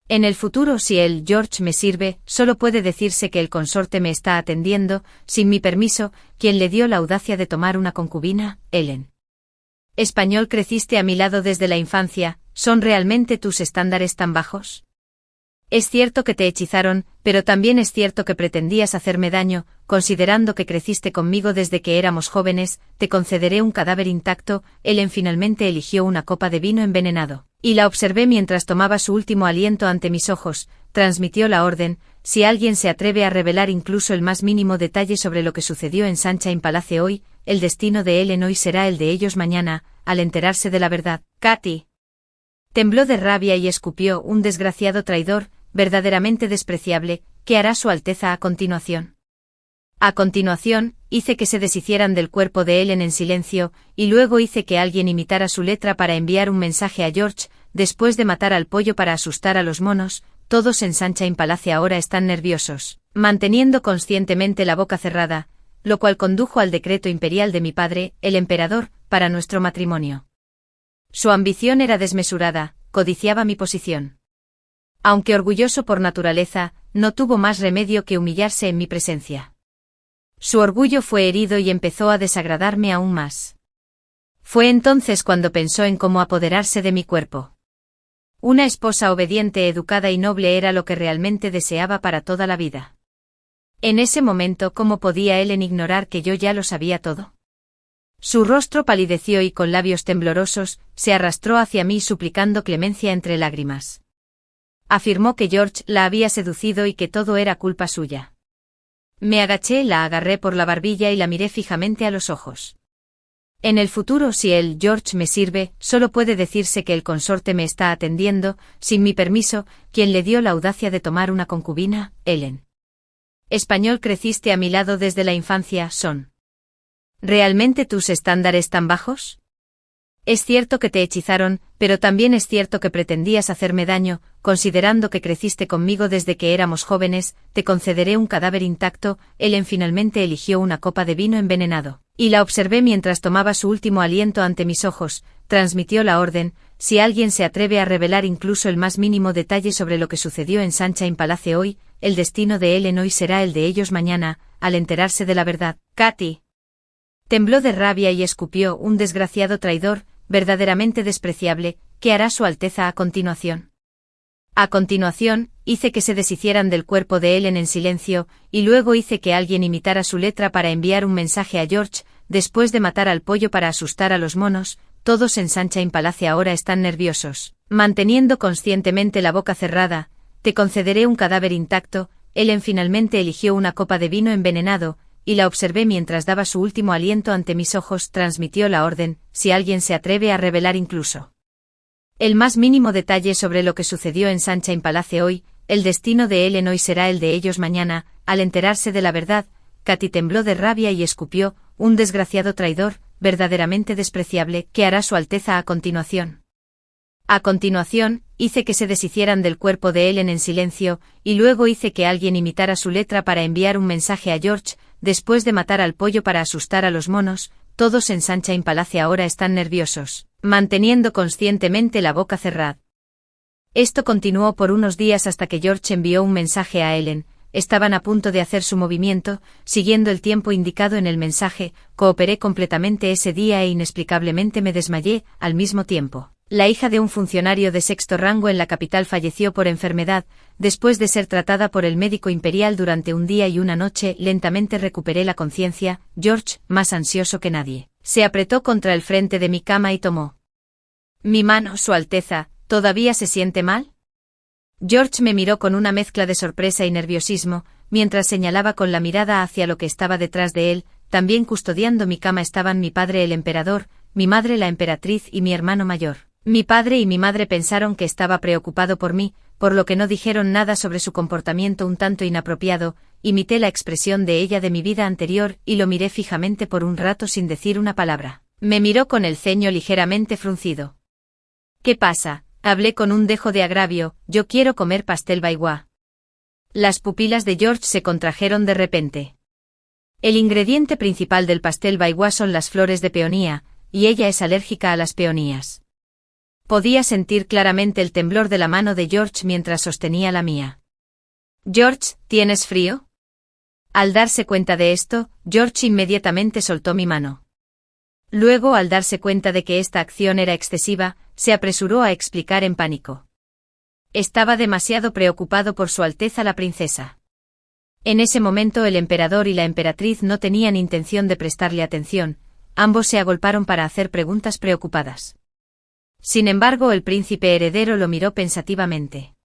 Speaker 1: En el futuro, si el George me sirve, solo puede decirse que el consorte me está atendiendo, sin mi permiso. ¿Quién le dio la audacia de tomar una concubina? Ellen. Español, creciste a mi lado desde la infancia, ¿son realmente tus estándares tan bajos? Es cierto que te hechizaron, pero también es cierto que pretendías hacerme daño, considerando que creciste conmigo desde que éramos jóvenes, te concederé un cadáver intacto. Ellen finalmente eligió una copa de vino envenenado, y la observé mientras tomaba su último aliento ante mis ojos, transmitió la orden: si alguien se atreve a revelar incluso el más mínimo detalle sobre lo que sucedió en Sunshine Palace hoy, el destino de Ellen hoy será el de ellos mañana, al enterarse de la verdad. Katy tembló de rabia y escupió: un desgraciado traidor, verdaderamente despreciable, ¿qué hará Su Alteza a continuación? A continuación, hice que se deshicieran del cuerpo de Ellen en silencio, y luego hice que alguien imitara su letra para enviar un mensaje a George, después de matar al pollo para asustar a los monos. Todos en Sunshine Palace ahora están nerviosos, manteniendo conscientemente la boca cerrada, lo cual condujo al decreto imperial de mi padre, el emperador, para nuestro matrimonio. Su ambición era desmesurada, codiciaba mi posición. Aunque orgulloso por naturaleza, no tuvo más remedio que humillarse en mi presencia. Su orgullo fue herido y empezó a desagradarme aún más. Fue entonces cuando pensó en cómo apoderarse de mi cuerpo. Una esposa obediente, educada y noble era lo que realmente deseaba para toda la vida. En ese momento, ¿cómo podía Ellen ignorar que yo ya lo sabía todo? Su rostro palideció y con labios temblorosos, se arrastró hacia mí suplicando clemencia entre lágrimas. Afirmó que George la había seducido y que todo era culpa suya. Me agaché, la agarré por la barbilla y la miré fijamente a los ojos. En el futuro, si el George me sirve, solo puede decirse que el consorte me está atendiendo, sin mi permiso. ¿Quién le dio la audacia de tomar una concubina? Ellen. Español, creciste a mi lado desde la infancia, ¿son realmente tus estándares tan bajos? Es cierto que te hechizaron, pero también es cierto que pretendías hacerme daño, considerando que creciste conmigo desde que éramos jóvenes, te concederé un cadáver intacto. Ellen finalmente eligió una copa de vino envenenado, y la observé mientras tomaba su último aliento ante mis ojos, transmitió la orden: si alguien se atreve a revelar incluso el más mínimo detalle sobre lo que sucedió en Sunshine Palace hoy, el destino de Ellen hoy será el de ellos mañana, al enterarse de la verdad. Katy tembló de rabia y escupió: un desgraciado traidor, verdaderamente despreciable, ¿qué hará Su Alteza a continuación? A continuación, hice que se deshicieran del cuerpo de Ellen en silencio, y luego hice que alguien imitara su letra para enviar un mensaje a George, después de matar al pollo para asustar a los monos. Todos en Sunshine Palace ahora están nerviosos, manteniendo conscientemente la boca cerrada. Te concederé un cadáver intacto. Ellen finalmente eligió una copa de vino envenenado, y la observé mientras daba su último aliento ante mis ojos, transmitió la orden: si alguien se atreve a revelar incluso el más mínimo detalle sobre lo que sucedió en Sunshine Palace hoy, el destino de Ellen hoy será el de ellos mañana. Al enterarse de la verdad, Katy tembló de rabia y escupió: un desgraciado traidor, verdaderamente despreciable. ¿Qué hará Su Alteza a continuación? A continuación, hice que se deshicieran del cuerpo de Ellen en silencio, y luego hice que alguien imitara su letra para enviar un mensaje a George, después de matar al pollo para asustar a los monos. Todos en Sunshine Palace ahora están nerviosos, manteniendo conscientemente la boca cerrada. Esto continuó por unos días hasta que George envió un mensaje a Ellen. Estaban a punto de hacer su movimiento, siguiendo el tiempo indicado en el mensaje. Cooperé completamente ese día e inexplicablemente me desmayé, al mismo tiempo. La hija de un funcionario de sexto rango en la capital falleció por enfermedad, después de ser tratada por el médico imperial durante un día y una noche. Lentamente recuperé la conciencia. George, más ansioso que nadie, se apretó contra el frente de mi cama y tomó mi mano. Su Alteza, ¿todavía se siente mal? George me miró con una mezcla de sorpresa y nerviosismo, mientras señalaba con la mirada hacia lo que estaba detrás de él. También custodiando mi cama estaban mi padre el emperador, mi madre la emperatriz y mi hermano mayor. Mi padre y mi madre pensaron que estaba preocupado por mí, por lo que no dijeron nada sobre su comportamiento un tanto inapropiado. Imité la expresión de ella de mi vida anterior y lo miré fijamente por un rato sin decir una palabra. Me miró con el ceño ligeramente fruncido. ¿Qué pasa? Hablé con un dejo de agravio. Yo quiero comer pastel baiwa. Las pupilas de George se contrajeron de repente. El ingrediente principal del pastel baiwa son las flores de peonía, y ella es alérgica a las peonías. Podía sentir claramente el temblor de la mano de George mientras sostenía la mía. George, ¿tienes frío? Al darse cuenta de esto, George inmediatamente soltó mi mano. Luego, al darse cuenta de que esta acción era excesiva, se apresuró a explicar en pánico. Estaba demasiado preocupado por Su Alteza la princesa. En ese momento el emperador y la emperatriz no tenían intención de prestarle atención, ambos se agolparon para hacer preguntas preocupadas. Sin embargo, el príncipe heredero lo miró pensativamente.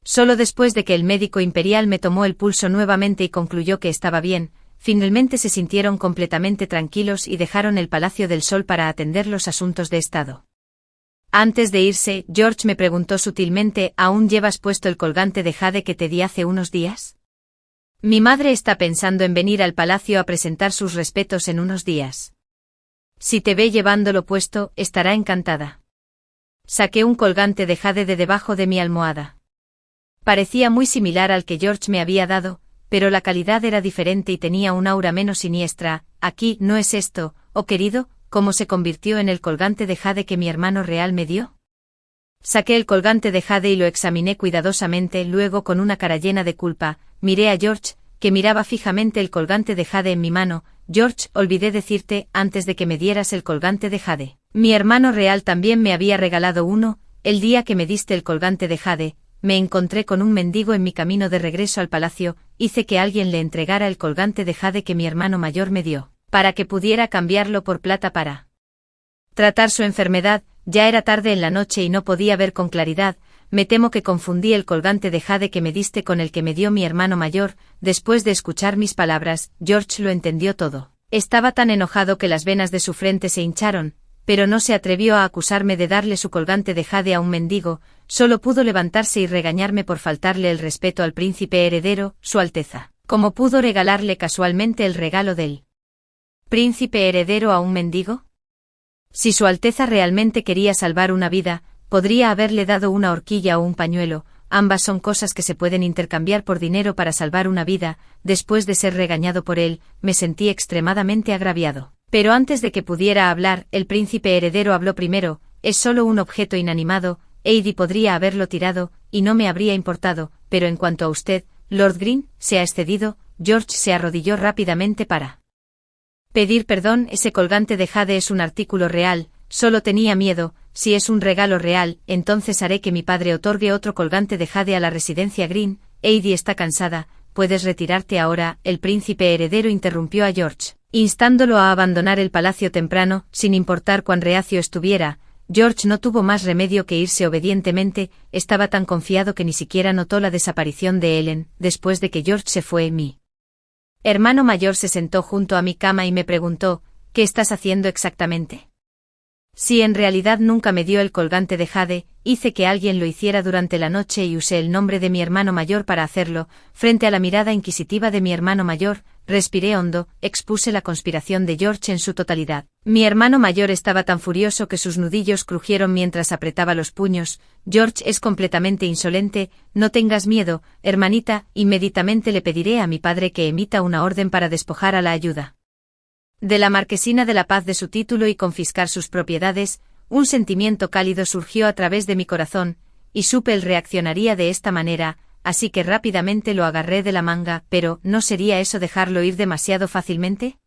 Speaker 1: Solo después de que el médico imperial me tomó el pulso nuevamente y concluyó que estaba bien, finalmente se sintieron completamente tranquilos y dejaron el Palacio del Sol para atender los asuntos de Estado. Antes de irse, George me preguntó sutilmente: ¿aún llevas puesto el colgante de jade que te di hace unos días? Mi madre está pensando en venir al palacio a presentar sus respetos en unos días. Si te ve llevándolo puesto, estará encantada. Saqué un colgante de jade de debajo de mi almohada. Parecía muy similar al que George me había dado, pero la calidad era diferente y tenía un aura menos siniestra. Aquí, ¿no es esto, oh querido, cómo se convirtió en el colgante de jade que mi hermano real me dio? Saqué el colgante de jade y lo examiné cuidadosamente. Luego, con una cara llena de culpa, miré a George, que miraba fijamente el colgante de jade en mi mano. George, olvidé decirte, antes de que me dieras el colgante de jade, mi hermano real también me había regalado uno. El día que me diste el colgante de jade, me encontré con un mendigo en mi camino de regreso al palacio. Hice que alguien le entregara el colgante de jade que mi hermano mayor me dio, para que pudiera cambiarlo por plata para tratar su enfermedad. Ya era tarde en la noche y no podía ver con claridad. Me temo que confundí el colgante de jade que me diste con el que me dio mi hermano mayor. Después de escuchar mis palabras, George lo entendió todo. Estaba tan enojado que las venas de su frente se hincharon, pero no se atrevió a acusarme de darle su colgante de jade a un mendigo. Solo pudo levantarse y regañarme por faltarle el respeto al príncipe heredero, Su Alteza. ¿Cómo pudo regalarle casualmente el regalo del príncipe heredero a un mendigo? Si Su Alteza realmente quería salvar una vida, podría haberle dado una horquilla o un pañuelo. Ambas son cosas que se pueden intercambiar por dinero para salvar una vida. Después de ser regañado por él, me sentí extremadamente agraviado. Pero antes de que pudiera hablar, el príncipe heredero habló primero. Es solo un objeto inanimado. Heidi podría haberlo tirado, y no me habría importado, pero en cuanto a usted, Lord Green, se ha excedido. George se arrodilló rápidamente para pedir perdón. Ese colgante de jade es un artículo real, solo tenía miedo. Si es un regalo real, entonces haré que mi padre otorgue otro colgante de jade a la residencia Green. Heidi está cansada, puedes retirarte ahora. El príncipe heredero interrumpió a George, instándolo a abandonar el palacio temprano, sin importar cuán reacio estuviera. George no tuvo más remedio que irse obedientemente. Estaba tan confiado que ni siquiera notó la desaparición de Ellen. Después de que George se fue, mi hermano mayor se sentó junto a mi cama y me preguntó: ¿qué estás haciendo exactamente? Si en realidad nunca me dio el colgante de jade, hice que alguien lo hiciera durante la noche y usé el nombre de mi hermano mayor para hacerlo, frente a la mirada inquisitiva de mi hermano mayor, respiré hondo, expuse la conspiración de George en su totalidad. Mi hermano mayor estaba tan furioso que sus nudillos crujieron mientras apretaba los puños. George es completamente insolente, no tengas miedo, hermanita, inmediatamente le pediré a mi padre que emita una orden para despojar a la ayuda de la marquesina de la Paz de su título y confiscar sus propiedades. Un sentimiento cálido surgió a través de mi corazón, y supe él reaccionaría de esta manera, así que rápidamente lo agarré de la manga, pero ¿no sería eso dejarlo ir demasiado fácilmente?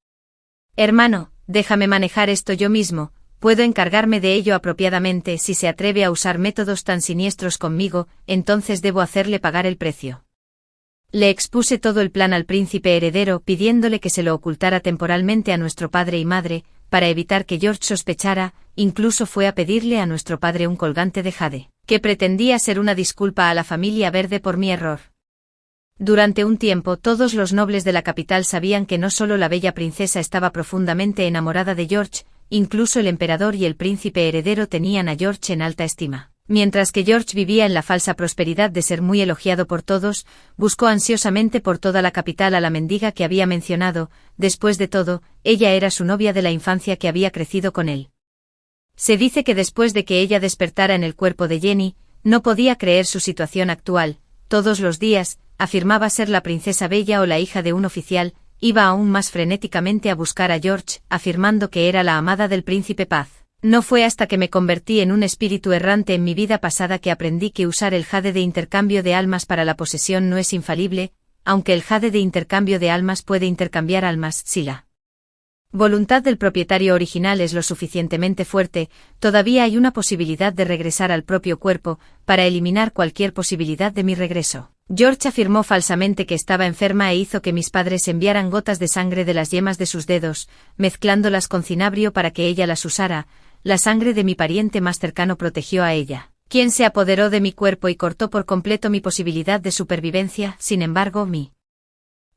Speaker 1: Hermano, déjame manejar esto yo mismo, puedo encargarme de ello apropiadamente. Si se atreve a usar métodos tan siniestros conmigo, entonces debo hacerle pagar el precio. Le expuse todo el plan al príncipe heredero pidiéndole que se lo ocultara temporalmente a nuestro padre y madre, para evitar que George sospechara. Incluso fue a pedirle a nuestro padre un colgante de jade, que pretendía ser una disculpa a la familia verde por mi error. Durante un tiempo todos los nobles de la capital sabían que no solo la bella princesa estaba profundamente enamorada de George, incluso el emperador y el príncipe heredero tenían a George en alta estima. Mientras que George vivía en la falsa prosperidad de ser muy elogiado por todos, buscó ansiosamente por toda la capital a la mendiga que había mencionado. Después de todo, ella era su novia de la infancia que había crecido con él. Se dice que después de que ella despertara en el cuerpo de Jenny, no podía creer su situación actual. Todos los días, afirmaba ser la princesa bella o la hija de un oficial, iba aún más frenéticamente a buscar a George, afirmando que era la amada del príncipe Paz. No fue hasta que me convertí en un espíritu errante en mi vida pasada que aprendí que usar el jade de intercambio de almas para la posesión no es infalible, aunque el jade de intercambio de almas puede intercambiar almas si la voluntad del propietario original es lo suficientemente fuerte. Todavía hay una posibilidad de regresar al propio cuerpo, para eliminar cualquier posibilidad de mi regreso. George afirmó falsamente que estaba enferma e hizo que mis padres enviaran gotas de sangre de las yemas de sus dedos, mezclándolas con cinabrio para que ella las usara. La sangre de mi pariente más cercano protegió a ella, quien se apoderó de mi cuerpo y cortó por completo mi posibilidad de supervivencia. Sin embargo, mi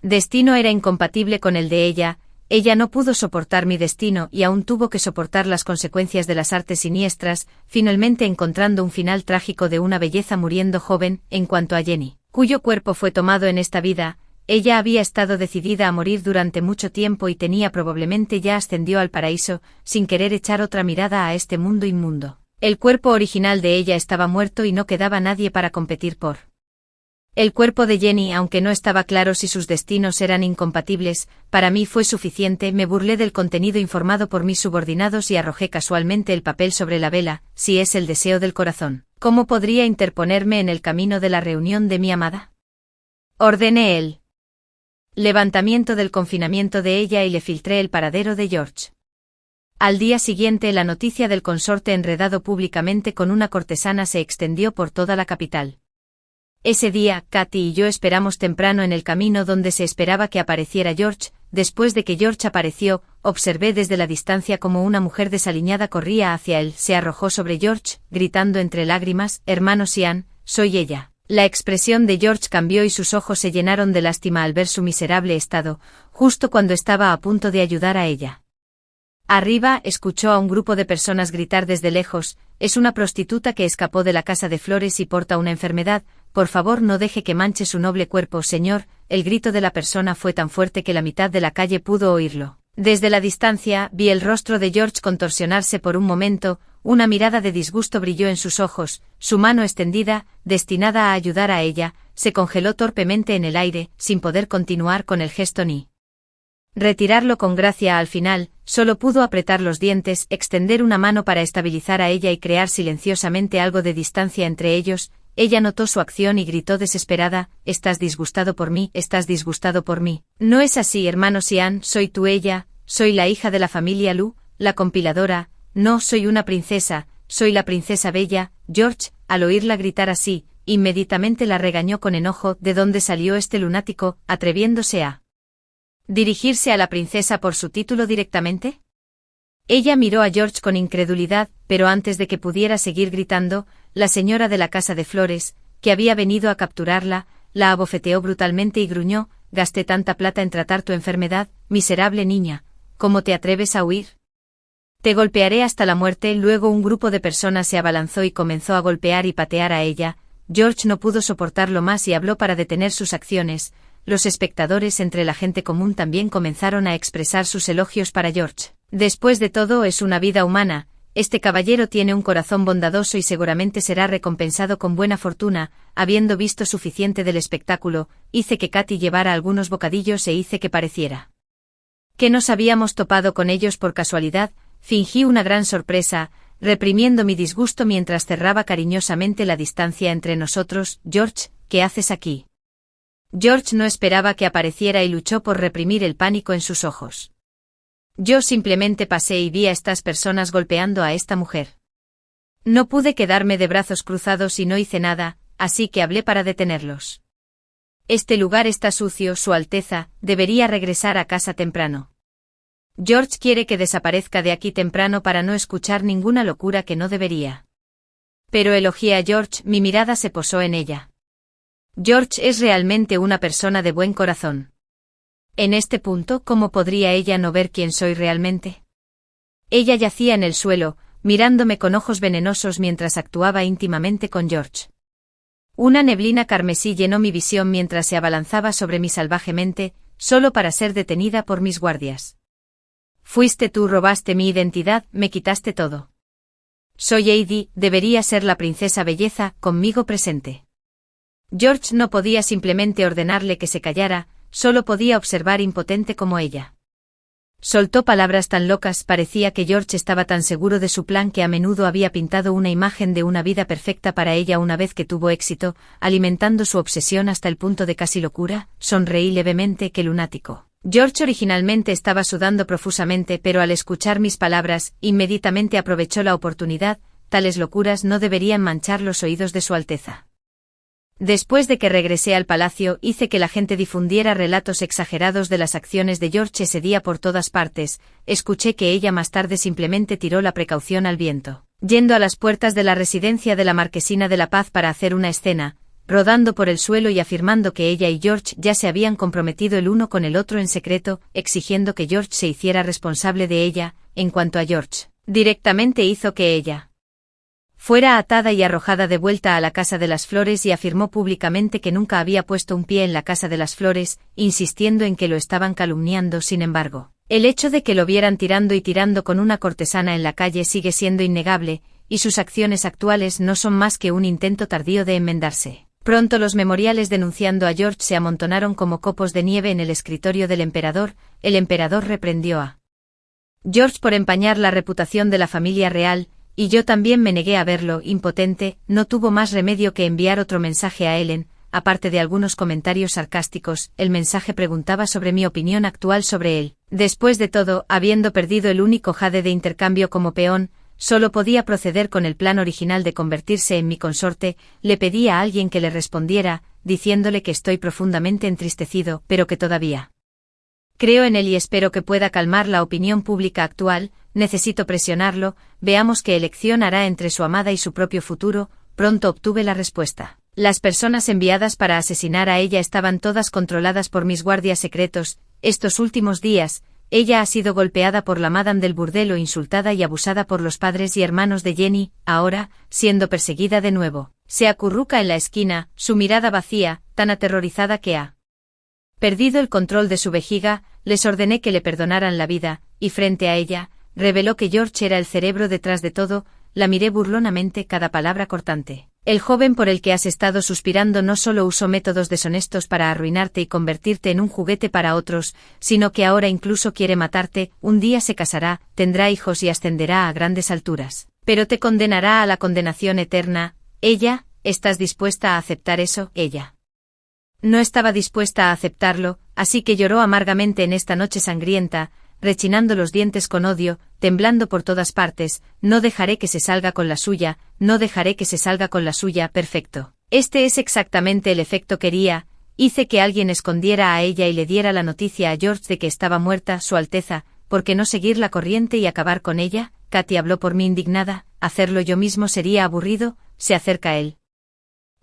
Speaker 1: destino era incompatible con el de ella. Ella no pudo soportar mi destino y aún tuvo que soportar las consecuencias de las artes siniestras, finalmente encontrando un final trágico de una belleza muriendo joven. En cuanto a Jenny, cuyo cuerpo fue tomado en esta vida, ella había estado decidida a morir durante mucho tiempo y tenía probablemente ya ascendió al paraíso, sin querer echar otra mirada a este mundo inmundo. El cuerpo original de ella estaba muerto y no quedaba nadie para competir por el cuerpo de Jenny. Aunque no estaba claro si sus destinos eran incompatibles, para mí fue suficiente. Me burlé del contenido informado por mis subordinados y arrojé casualmente el papel sobre la vela. Si es el deseo del corazón, ¿cómo podría interponerme en el camino de la reunión de mi amada? Ordené el levantamiento del confinamiento de ella y le filtré el paradero de George. Al día siguiente la noticia del consorte enredado públicamente con una cortesana se extendió por toda la capital. Ese día, Katy y yo esperamos temprano en el camino donde se esperaba que apareciera George. Después de que George apareció, observé desde la distancia como una mujer desaliñada corría hacia él. Se arrojó sobre George, gritando entre lágrimas: «Hermano Sian, soy ella». La expresión de George cambió y sus ojos se llenaron de lástima al ver su miserable estado, justo cuando estaba a punto de ayudar a ella. Arriba, escuchó a un grupo de personas gritar desde lejos: «Es una prostituta que escapó de la casa de flores y porta una enfermedad. Por favor, no deje que manche su noble cuerpo, señor». El grito de la persona fue tan fuerte que la mitad de la calle pudo oírlo. Desde la distancia, vi el rostro de George contorsionarse por un momento, una mirada de disgusto brilló en sus ojos, su mano extendida, destinada a ayudar a ella, se congeló torpemente en el aire, sin poder continuar con el gesto ni retirarlo con gracia. Al final, solo pudo apretar los dientes, extender una mano para estabilizar a ella y crear silenciosamente algo de distancia entre ellos. Ella notó su acción y gritó desesperada: «¿Estás disgustado por mí? ¿Estás disgustado por mí?» «No es así, hermano Sian, soy tu ella, soy la hija de la familia Lu, la compiladora, no soy una princesa, soy la princesa bella». George, al oírla gritar así, inmediatamente la regañó con enojo. ¿De dónde salió este lunático, atreviéndose a dirigirse a la princesa por su título directamente? Ella miró a George con incredulidad, pero antes de que pudiera seguir gritando, la señora de la casa de flores, que había venido a capturarla, la abofeteó brutalmente y gruñó: «Gasté tanta plata en tratar tu enfermedad, miserable niña, ¿cómo te atreves a huir? Te golpearé hasta la muerte. Luego un grupo de personas se abalanzó y comenzó a golpear y patear a ella. George no pudo soportarlo más y habló para detener sus acciones. Los espectadores entre la gente común también comenzaron a expresar sus elogios para George. Después de todo, es una vida humana. Este caballero tiene un corazón bondadoso y seguramente será recompensado con buena fortuna. Habiendo visto suficiente del espectáculo, hice que Katy llevara algunos bocadillos e hice que pareciera que nos habíamos topado con ellos por casualidad. Fingí una gran sorpresa, reprimiendo mi disgusto mientras cerraba cariñosamente la distancia entre nosotros. George, ¿qué haces aquí? George no esperaba que apareciera y luchó por reprimir el pánico en sus ojos. Yo simplemente pasé y vi a estas personas golpeando a esta mujer. No pude quedarme de brazos cruzados y no hice nada, así que hablé para detenerlos. Este lugar está sucio, Su Alteza, debería regresar a casa temprano. George quiere que desaparezca de aquí temprano para no escuchar ninguna locura que no debería. Pero elogié a George, mi mirada se posó en ella. George es realmente una persona de buen corazón. En este punto, ¿cómo podría ella no ver quién soy realmente? Ella yacía en el suelo, mirándome con ojos venenosos mientras actuaba íntimamente con George. Una neblina carmesí llenó mi visión mientras se abalanzaba sobre mí salvajemente, solo para ser detenida por mis guardias. Fuiste tú, robaste mi identidad, me quitaste todo. Soy Heidi, debería ser la princesa belleza, conmigo presente. George no podía simplemente ordenarle que se callara, solo podía observar impotente como ella. Soltó palabras tan locas, parecía que George estaba tan seguro de su plan que a menudo había pintado una imagen de una vida perfecta para ella una vez que tuvo éxito, alimentando su obsesión hasta el punto de casi locura. Sonreí levemente, que lunático. George originalmente estaba sudando profusamente, pero al escuchar mis palabras, inmediatamente aprovechó la oportunidad. Tales locuras no deberían manchar los oídos de Su Alteza. Después de que regresé al palacio, hice que la gente difundiera relatos exagerados de las acciones de George ese día por todas partes. Escuché que ella más tarde simplemente tiró la precaución al viento, yendo a las puertas de la residencia de la Marquesina de la Paz para hacer una escena, rodando por el suelo y afirmando que ella y George ya se habían comprometido el uno con el otro en secreto, exigiendo que George se hiciera responsable de ella. En cuanto a George, directamente hizo que ella fuera atada y arrojada de vuelta a la Casa de las Flores y afirmó públicamente que nunca había puesto un pie en la Casa de las Flores, insistiendo en que lo estaban calumniando. Sin embargo, el hecho de que lo vieran tirando y tirando con una cortesana en la calle sigue siendo innegable, y sus acciones actuales no son más que un intento tardío de enmendarse. Pronto los memoriales denunciando a George se amontonaron como copos de nieve en el escritorio del emperador. El emperador reprendió a George por empañar la reputación de la familia real, y yo también me negué a verlo. Impotente, no tuvo más remedio que enviar otro mensaje a Ellen. Aparte de algunos comentarios sarcásticos, el mensaje preguntaba sobre mi opinión actual sobre él. Después de todo, habiendo perdido el único jade de intercambio como peón, solo podía proceder con el plan original de convertirse en mi consorte. Le pedí a alguien que le respondiera, diciéndole que estoy profundamente entristecido, pero que todavía creo en él y espero que pueda calmar la opinión pública actual. Necesito presionarlo, veamos qué elección hará entre su amada y su propio futuro. Pronto obtuve la respuesta. Las personas enviadas para asesinar a ella estaban todas controladas por mis guardias secretos. Estos últimos días, ella ha sido golpeada por la madame del burdel o insultada y abusada por los padres y hermanos de Jenny. Ahora, siendo perseguida de nuevo, se acurruca en la esquina, su mirada vacía, tan aterrorizada que ha perdido el control de su vejiga. Les ordené que le perdonaran la vida, y frente a ella, reveló que George era el cerebro detrás de todo. La miré burlonamente, cada palabra cortante. El joven por el que has estado suspirando no solo usó métodos deshonestos para arruinarte y convertirte en un juguete para otros, sino que ahora incluso quiere matarte. Un día se casará, tendrá hijos y ascenderá a grandes alturas, pero te condenará a la condenación eterna. Ella, ¿estás dispuesta a aceptar eso? Ella no estaba dispuesta a aceptarlo, así que lloró amargamente en esta noche sangrienta, rechinando los dientes con odio, temblando por todas partes. No dejaré que se salga con la suya, no dejaré que se salga con la suya. Perfecto. Este es exactamente el efecto que quería. Hice que alguien escondiera a ella y le diera la noticia a George de que estaba muerta. Su Alteza, ¿por qué no seguir la corriente y acabar con ella? Katy habló por mí indignada. Hacerlo yo mismo sería aburrido. Se acerca él.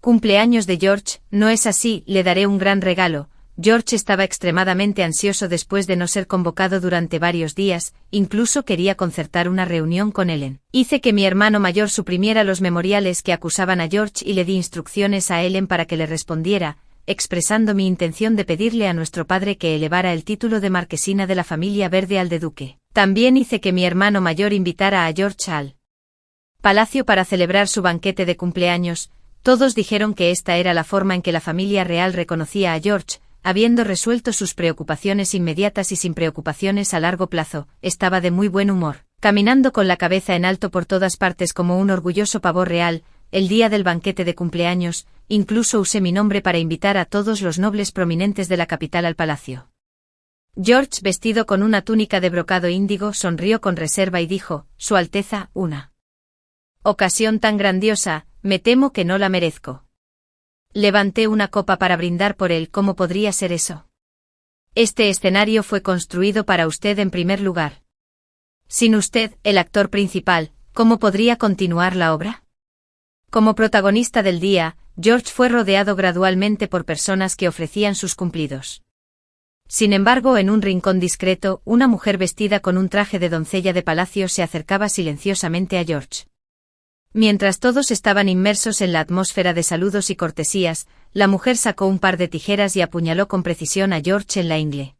Speaker 1: Cumpleaños de George, ¿no es así? Le daré un gran regalo. George estaba extremadamente ansioso después de no ser convocado durante varios días, incluso quería concertar una reunión con Ellen. Hice que mi hermano mayor suprimiera los memoriales que acusaban a George y le di instrucciones a Ellen para que le respondiera, expresando mi intención de pedirle a nuestro padre que elevara el título de marquesina de la familia Verde al de duque. También hice que mi hermano mayor invitara a George al palacio para celebrar su banquete de cumpleaños. Todos dijeron que esta era la forma en que la familia real reconocía a George, habiendo resuelto sus preocupaciones inmediatas y sin preocupaciones a largo plazo. Estaba de muy buen humor, caminando con la cabeza en alto por todas partes como un orgulloso pavo real. El día del banquete de cumpleaños, incluso usé mi nombre para invitar a todos los nobles prominentes de la capital al palacio. George, vestido con una túnica de brocado índigo, sonrió con reserva y dijo: Su Alteza, una ocasión tan grandiosa, me temo que no la merezco. Levanté una copa para brindar por él. ¿Cómo podría ser eso? Este escenario fue construido para usted en primer lugar. Sin usted, el actor principal, ¿cómo podría continuar la obra? Como protagonista del día, George fue rodeado gradualmente por personas que ofrecían sus cumplidos. Sin embargo, en un rincón discreto, una mujer vestida con un traje de doncella de palacio se acercaba silenciosamente a George. Mientras todos estaban inmersos en la atmósfera de saludos y cortesías, la mujer sacó un par de tijeras y apuñaló con precisión a George en la ingle.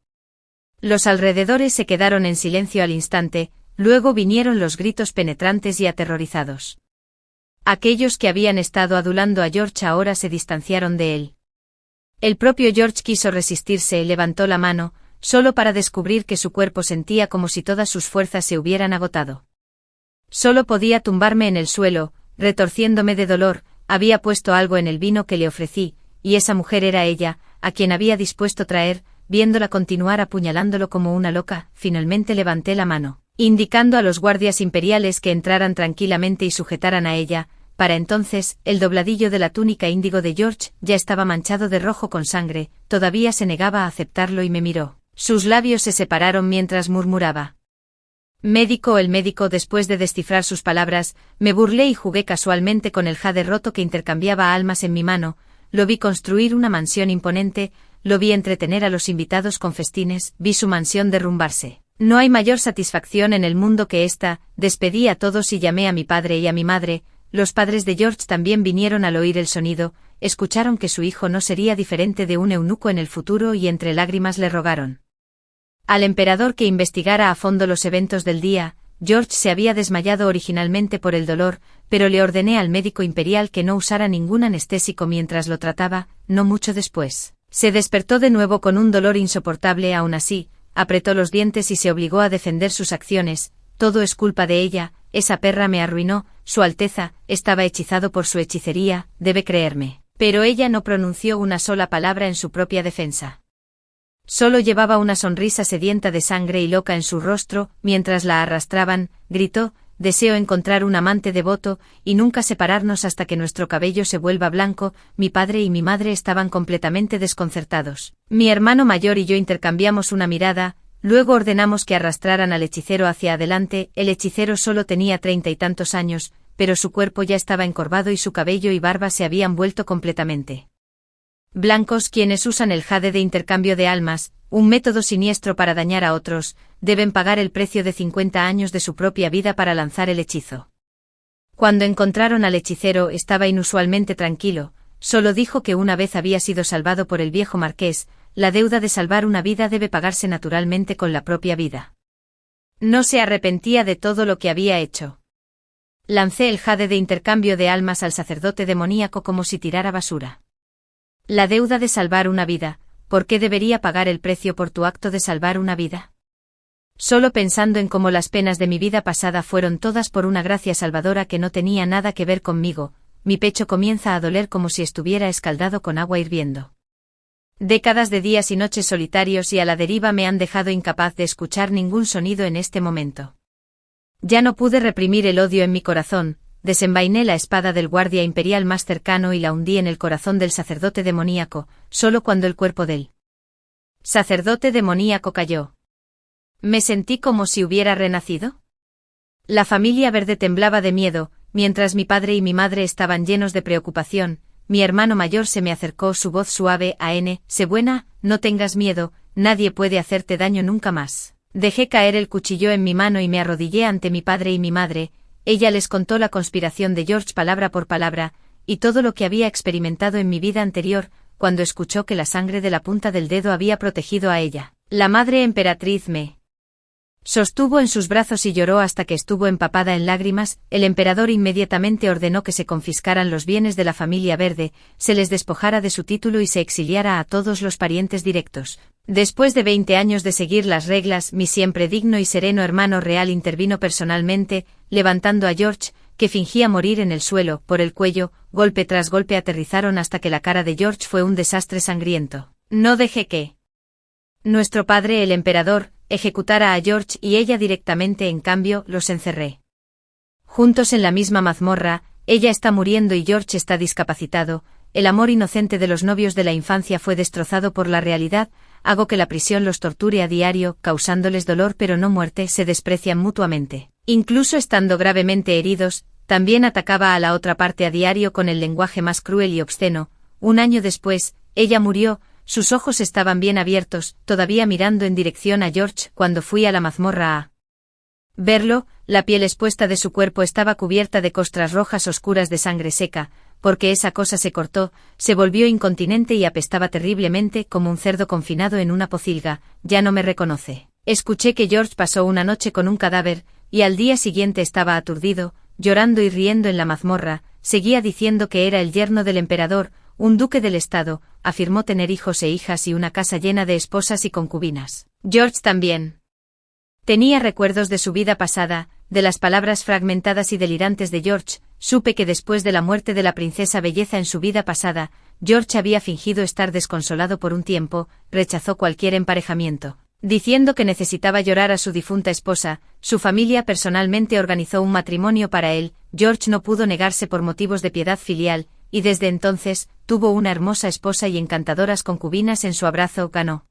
Speaker 1: Los alrededores se quedaron en silencio al instante, luego vinieron los gritos penetrantes y aterrorizados. Aquellos que habían estado adulando a George ahora se distanciaron de él. El propio George quiso resistirse, levantó la mano, solo para descubrir que su cuerpo sentía como si todas sus fuerzas se hubieran agotado. Solo podía tumbarme en el suelo, retorciéndome de dolor. Había puesto algo en el vino que le ofrecí, y esa mujer era ella, a quien había dispuesto traer. Viéndola continuar apuñalándolo como una loca, finalmente levanté la mano, indicando a los guardias imperiales que entraran tranquilamente y sujetaran a ella. Para entonces, el dobladillo de la túnica índigo de George ya estaba manchado de rojo con sangre. Todavía se negaba a aceptarlo y me miró. Sus labios se separaron mientras murmuraba: Médico. El médico. Después de descifrar sus palabras, me burlé y jugué casualmente con el jade roto que intercambiaba almas en mi mano. Lo vi construir una mansión imponente, lo vi entretener a los invitados con festines, vi su mansión derrumbarse. No hay mayor satisfacción en el mundo que esta. Despedí a todos y llamé a mi padre y a mi madre. Los padres de George también vinieron al oír el sonido, escucharon que su hijo no sería diferente de un eunuco en el futuro y entre lágrimas le rogaron al emperador que investigara a fondo los eventos del día. George se había desmayado originalmente por el dolor, pero le ordené al médico imperial que no usara ningún anestésico mientras lo trataba. No mucho después, se despertó de nuevo con un dolor insoportable. Aún así, apretó los dientes y se obligó a defender sus acciones. Todo es culpa de ella, esa perra me arruinó. Su Alteza, estaba hechizado por su hechicería, debe creerme. Pero ella no pronunció una sola palabra en su propia defensa. Solo llevaba una sonrisa sedienta de sangre y loca en su rostro. Mientras la arrastraban, gritó: Deseo encontrar un amante devoto, y nunca separarnos hasta que nuestro cabello se vuelva blanco. Mi padre y mi madre estaban completamente desconcertados. Mi hermano mayor y yo intercambiamos una mirada, luego ordenamos que arrastraran al hechicero hacia adelante. El hechicero solo tenía 30 y tantos años, pero su cuerpo ya estaba encorvado y su cabello y barba se habían vuelto completamente blancos. Quienes usan el jade de intercambio de almas, un método siniestro para dañar a otros, deben pagar el precio de 50 años de su propia vida para lanzar el hechizo. Cuando encontraron al hechicero estaba inusualmente tranquilo, solo dijo que una vez había sido salvado por el viejo marqués. La deuda de salvar una vida debe pagarse naturalmente con la propia vida. No se arrepentía de todo lo que había hecho. Lancé el jade de intercambio de almas al sacerdote demoníaco como si tirara basura. La deuda de salvar una vida. ¿Por qué debería pagar el precio por tu acto de salvar una vida? Solo pensando en cómo las penas de mi vida pasada fueron todas por una gracia salvadora que no tenía nada que ver conmigo, mi pecho comienza a doler como si estuviera escaldado con agua hirviendo. Décadas de días y noches solitarios y a la deriva me han dejado incapaz de escuchar ningún sonido en este momento. Ya no pude reprimir el odio en mi corazón. Desenvainé la espada del guardia imperial más cercano y la hundí en el corazón del sacerdote demoníaco. Solo cuando el cuerpo del sacerdote demoníaco cayó, me sentí como si hubiera renacido. La familia verde temblaba de miedo, mientras mi padre y mi madre estaban llenos de preocupación. mi hermano mayor se me acercó, su voz suave, Anne, sé buena, no tengas miedo, nadie puede hacerte daño nunca más. Dejé caer el cuchillo en mi mano y me arrodillé ante mi padre y mi madre. Ella les contó la conspiración de George palabra por palabra, y todo lo que había experimentado en mi vida anterior, cuando escuchó que la sangre de la punta del dedo había protegido a ella. La madre emperatriz me sostuvo en sus brazos y lloró hasta que estuvo empapada en lágrimas. El emperador inmediatamente ordenó que se confiscaran los bienes de la familia Verde, se les despojara de su título y se exiliara a todos los parientes directos. Después de 20 años de seguir las reglas, mi siempre digno y sereno hermano real intervino personalmente, levantando a George, que fingía morir en el suelo, por el cuello. Golpe tras golpe aterrizaron hasta que la cara de George fue un desastre sangriento. No dejé que nuestro padre, el emperador, ejecutara a George y ella directamente, en cambio, los encerré juntos en la misma mazmorra. Ella está muriendo y George está discapacitado. El amor inocente de los novios de la infancia fue destrozado por la realidad. Hago que la prisión los torture a diario, causándoles dolor pero no muerte. Se desprecian mutuamente. Incluso estando gravemente heridos, también atacaba a la otra parte a diario con el lenguaje más cruel y obsceno. Un año después, ella murió. Sus ojos estaban bien abiertos, todavía mirando en dirección a George. Cuando fui a la mazmorra a verlo, la piel expuesta de su cuerpo estaba cubierta de costras rojas oscuras de sangre seca, porque esa cosa se cortó, se volvió incontinente y apestaba terriblemente como un cerdo confinado en una pocilga. Ya no me reconoce. Escuché que George pasó una noche con un cadáver, y al día siguiente estaba aturdido, llorando y riendo en la mazmorra. Seguía diciendo que era el yerno del emperador, un duque del estado, afirmó tener hijos e hijas y una casa llena de esposas y concubinas. George también tenía recuerdos de su vida pasada, de las palabras fragmentadas y delirantes de George. Supe que después de la muerte de la princesa Belleza en su vida pasada, George había fingido estar desconsolado por un tiempo, rechazó cualquier emparejamiento, diciendo que necesitaba llorar a su difunta esposa. Su familia personalmente organizó un matrimonio para él. George no pudo negarse por motivos de piedad filial, y desde entonces, tuvo una hermosa esposa y encantadoras concubinas en su abrazo. Ganó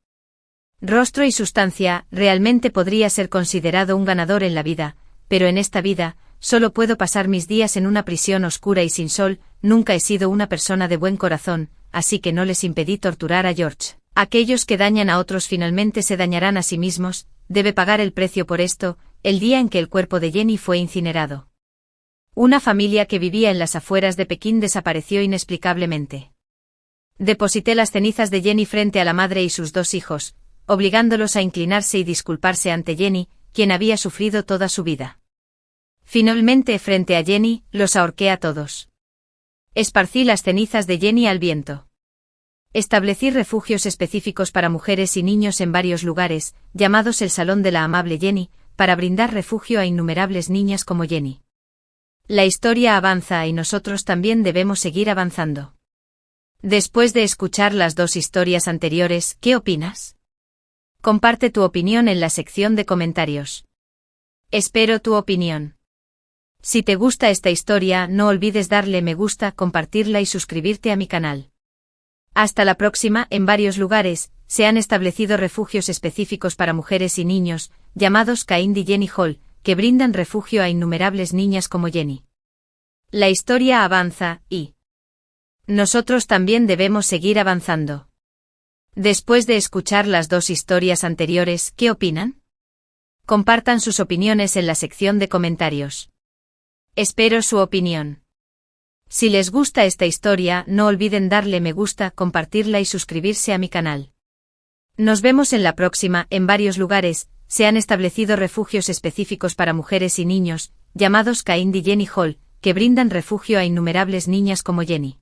Speaker 1: rostro y sustancia. Realmente podría ser considerado un ganador en la vida, pero en esta vida, solo puedo pasar mis días en una prisión oscura y sin sol. Nunca he sido una persona de buen corazón, así que no les impedí torturar a George. Aquellos que dañan a otros finalmente se dañarán a sí mismos. Debe pagar el precio por esto. El día en que el cuerpo de Jenny fue incinerado, una familia que vivía en las afueras de Pekín desapareció inexplicablemente. Deposité las cenizas de Jenny frente a la madre y sus 2 hijos, obligándolos a inclinarse y disculparse ante Jenny, quien había sufrido toda su vida. Finalmente, frente a Jenny, los ahorqué a todos. Esparcí las cenizas de Jenny al viento. Establecí refugios específicos para mujeres y niños en varios lugares, llamados el Salón de la Amable Jenny, para brindar refugio a innumerables niñas como Jenny. La historia avanza y nosotros también debemos seguir avanzando. Después de escuchar las 2 historias anteriores, ¿qué opinas? Comparte tu opinión en la sección de comentarios. Espero tu opinión. Si te gusta esta historia, no olvides darle me gusta, compartirla y suscribirte a mi canal. Hasta la próxima. En varios lugares, se han establecido refugios específicos para mujeres y niños, llamados Kaindi Jenny Hall, que brindan refugio a innumerables niñas como Jenny. La historia avanza, y nosotros también debemos seguir avanzando. Después de escuchar las 2 historias anteriores, ¿qué opinan? Compartan sus opiniones en la sección de comentarios. Espero su opinión. Si les gusta esta historia, no olviden darle me gusta, compartirla y suscribirse a mi canal. Nos vemos en la próxima. En varios lugares, se han establecido refugios específicos para mujeres y niños, llamados Kaindi Jenny Hall, que brindan refugio a innumerables niñas como Jenny.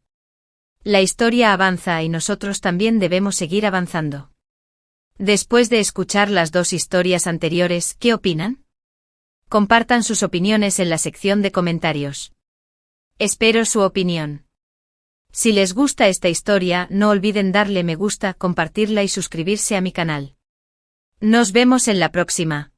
Speaker 1: La historia avanza y nosotros también debemos seguir avanzando. Después de escuchar las 2 historias anteriores, ¿qué opinan? Compartan sus opiniones en la sección de comentarios. Espero su opinión. Si les gusta esta historia, no olviden darle me gusta, compartirla y suscribirse a mi canal. Nos vemos en la próxima.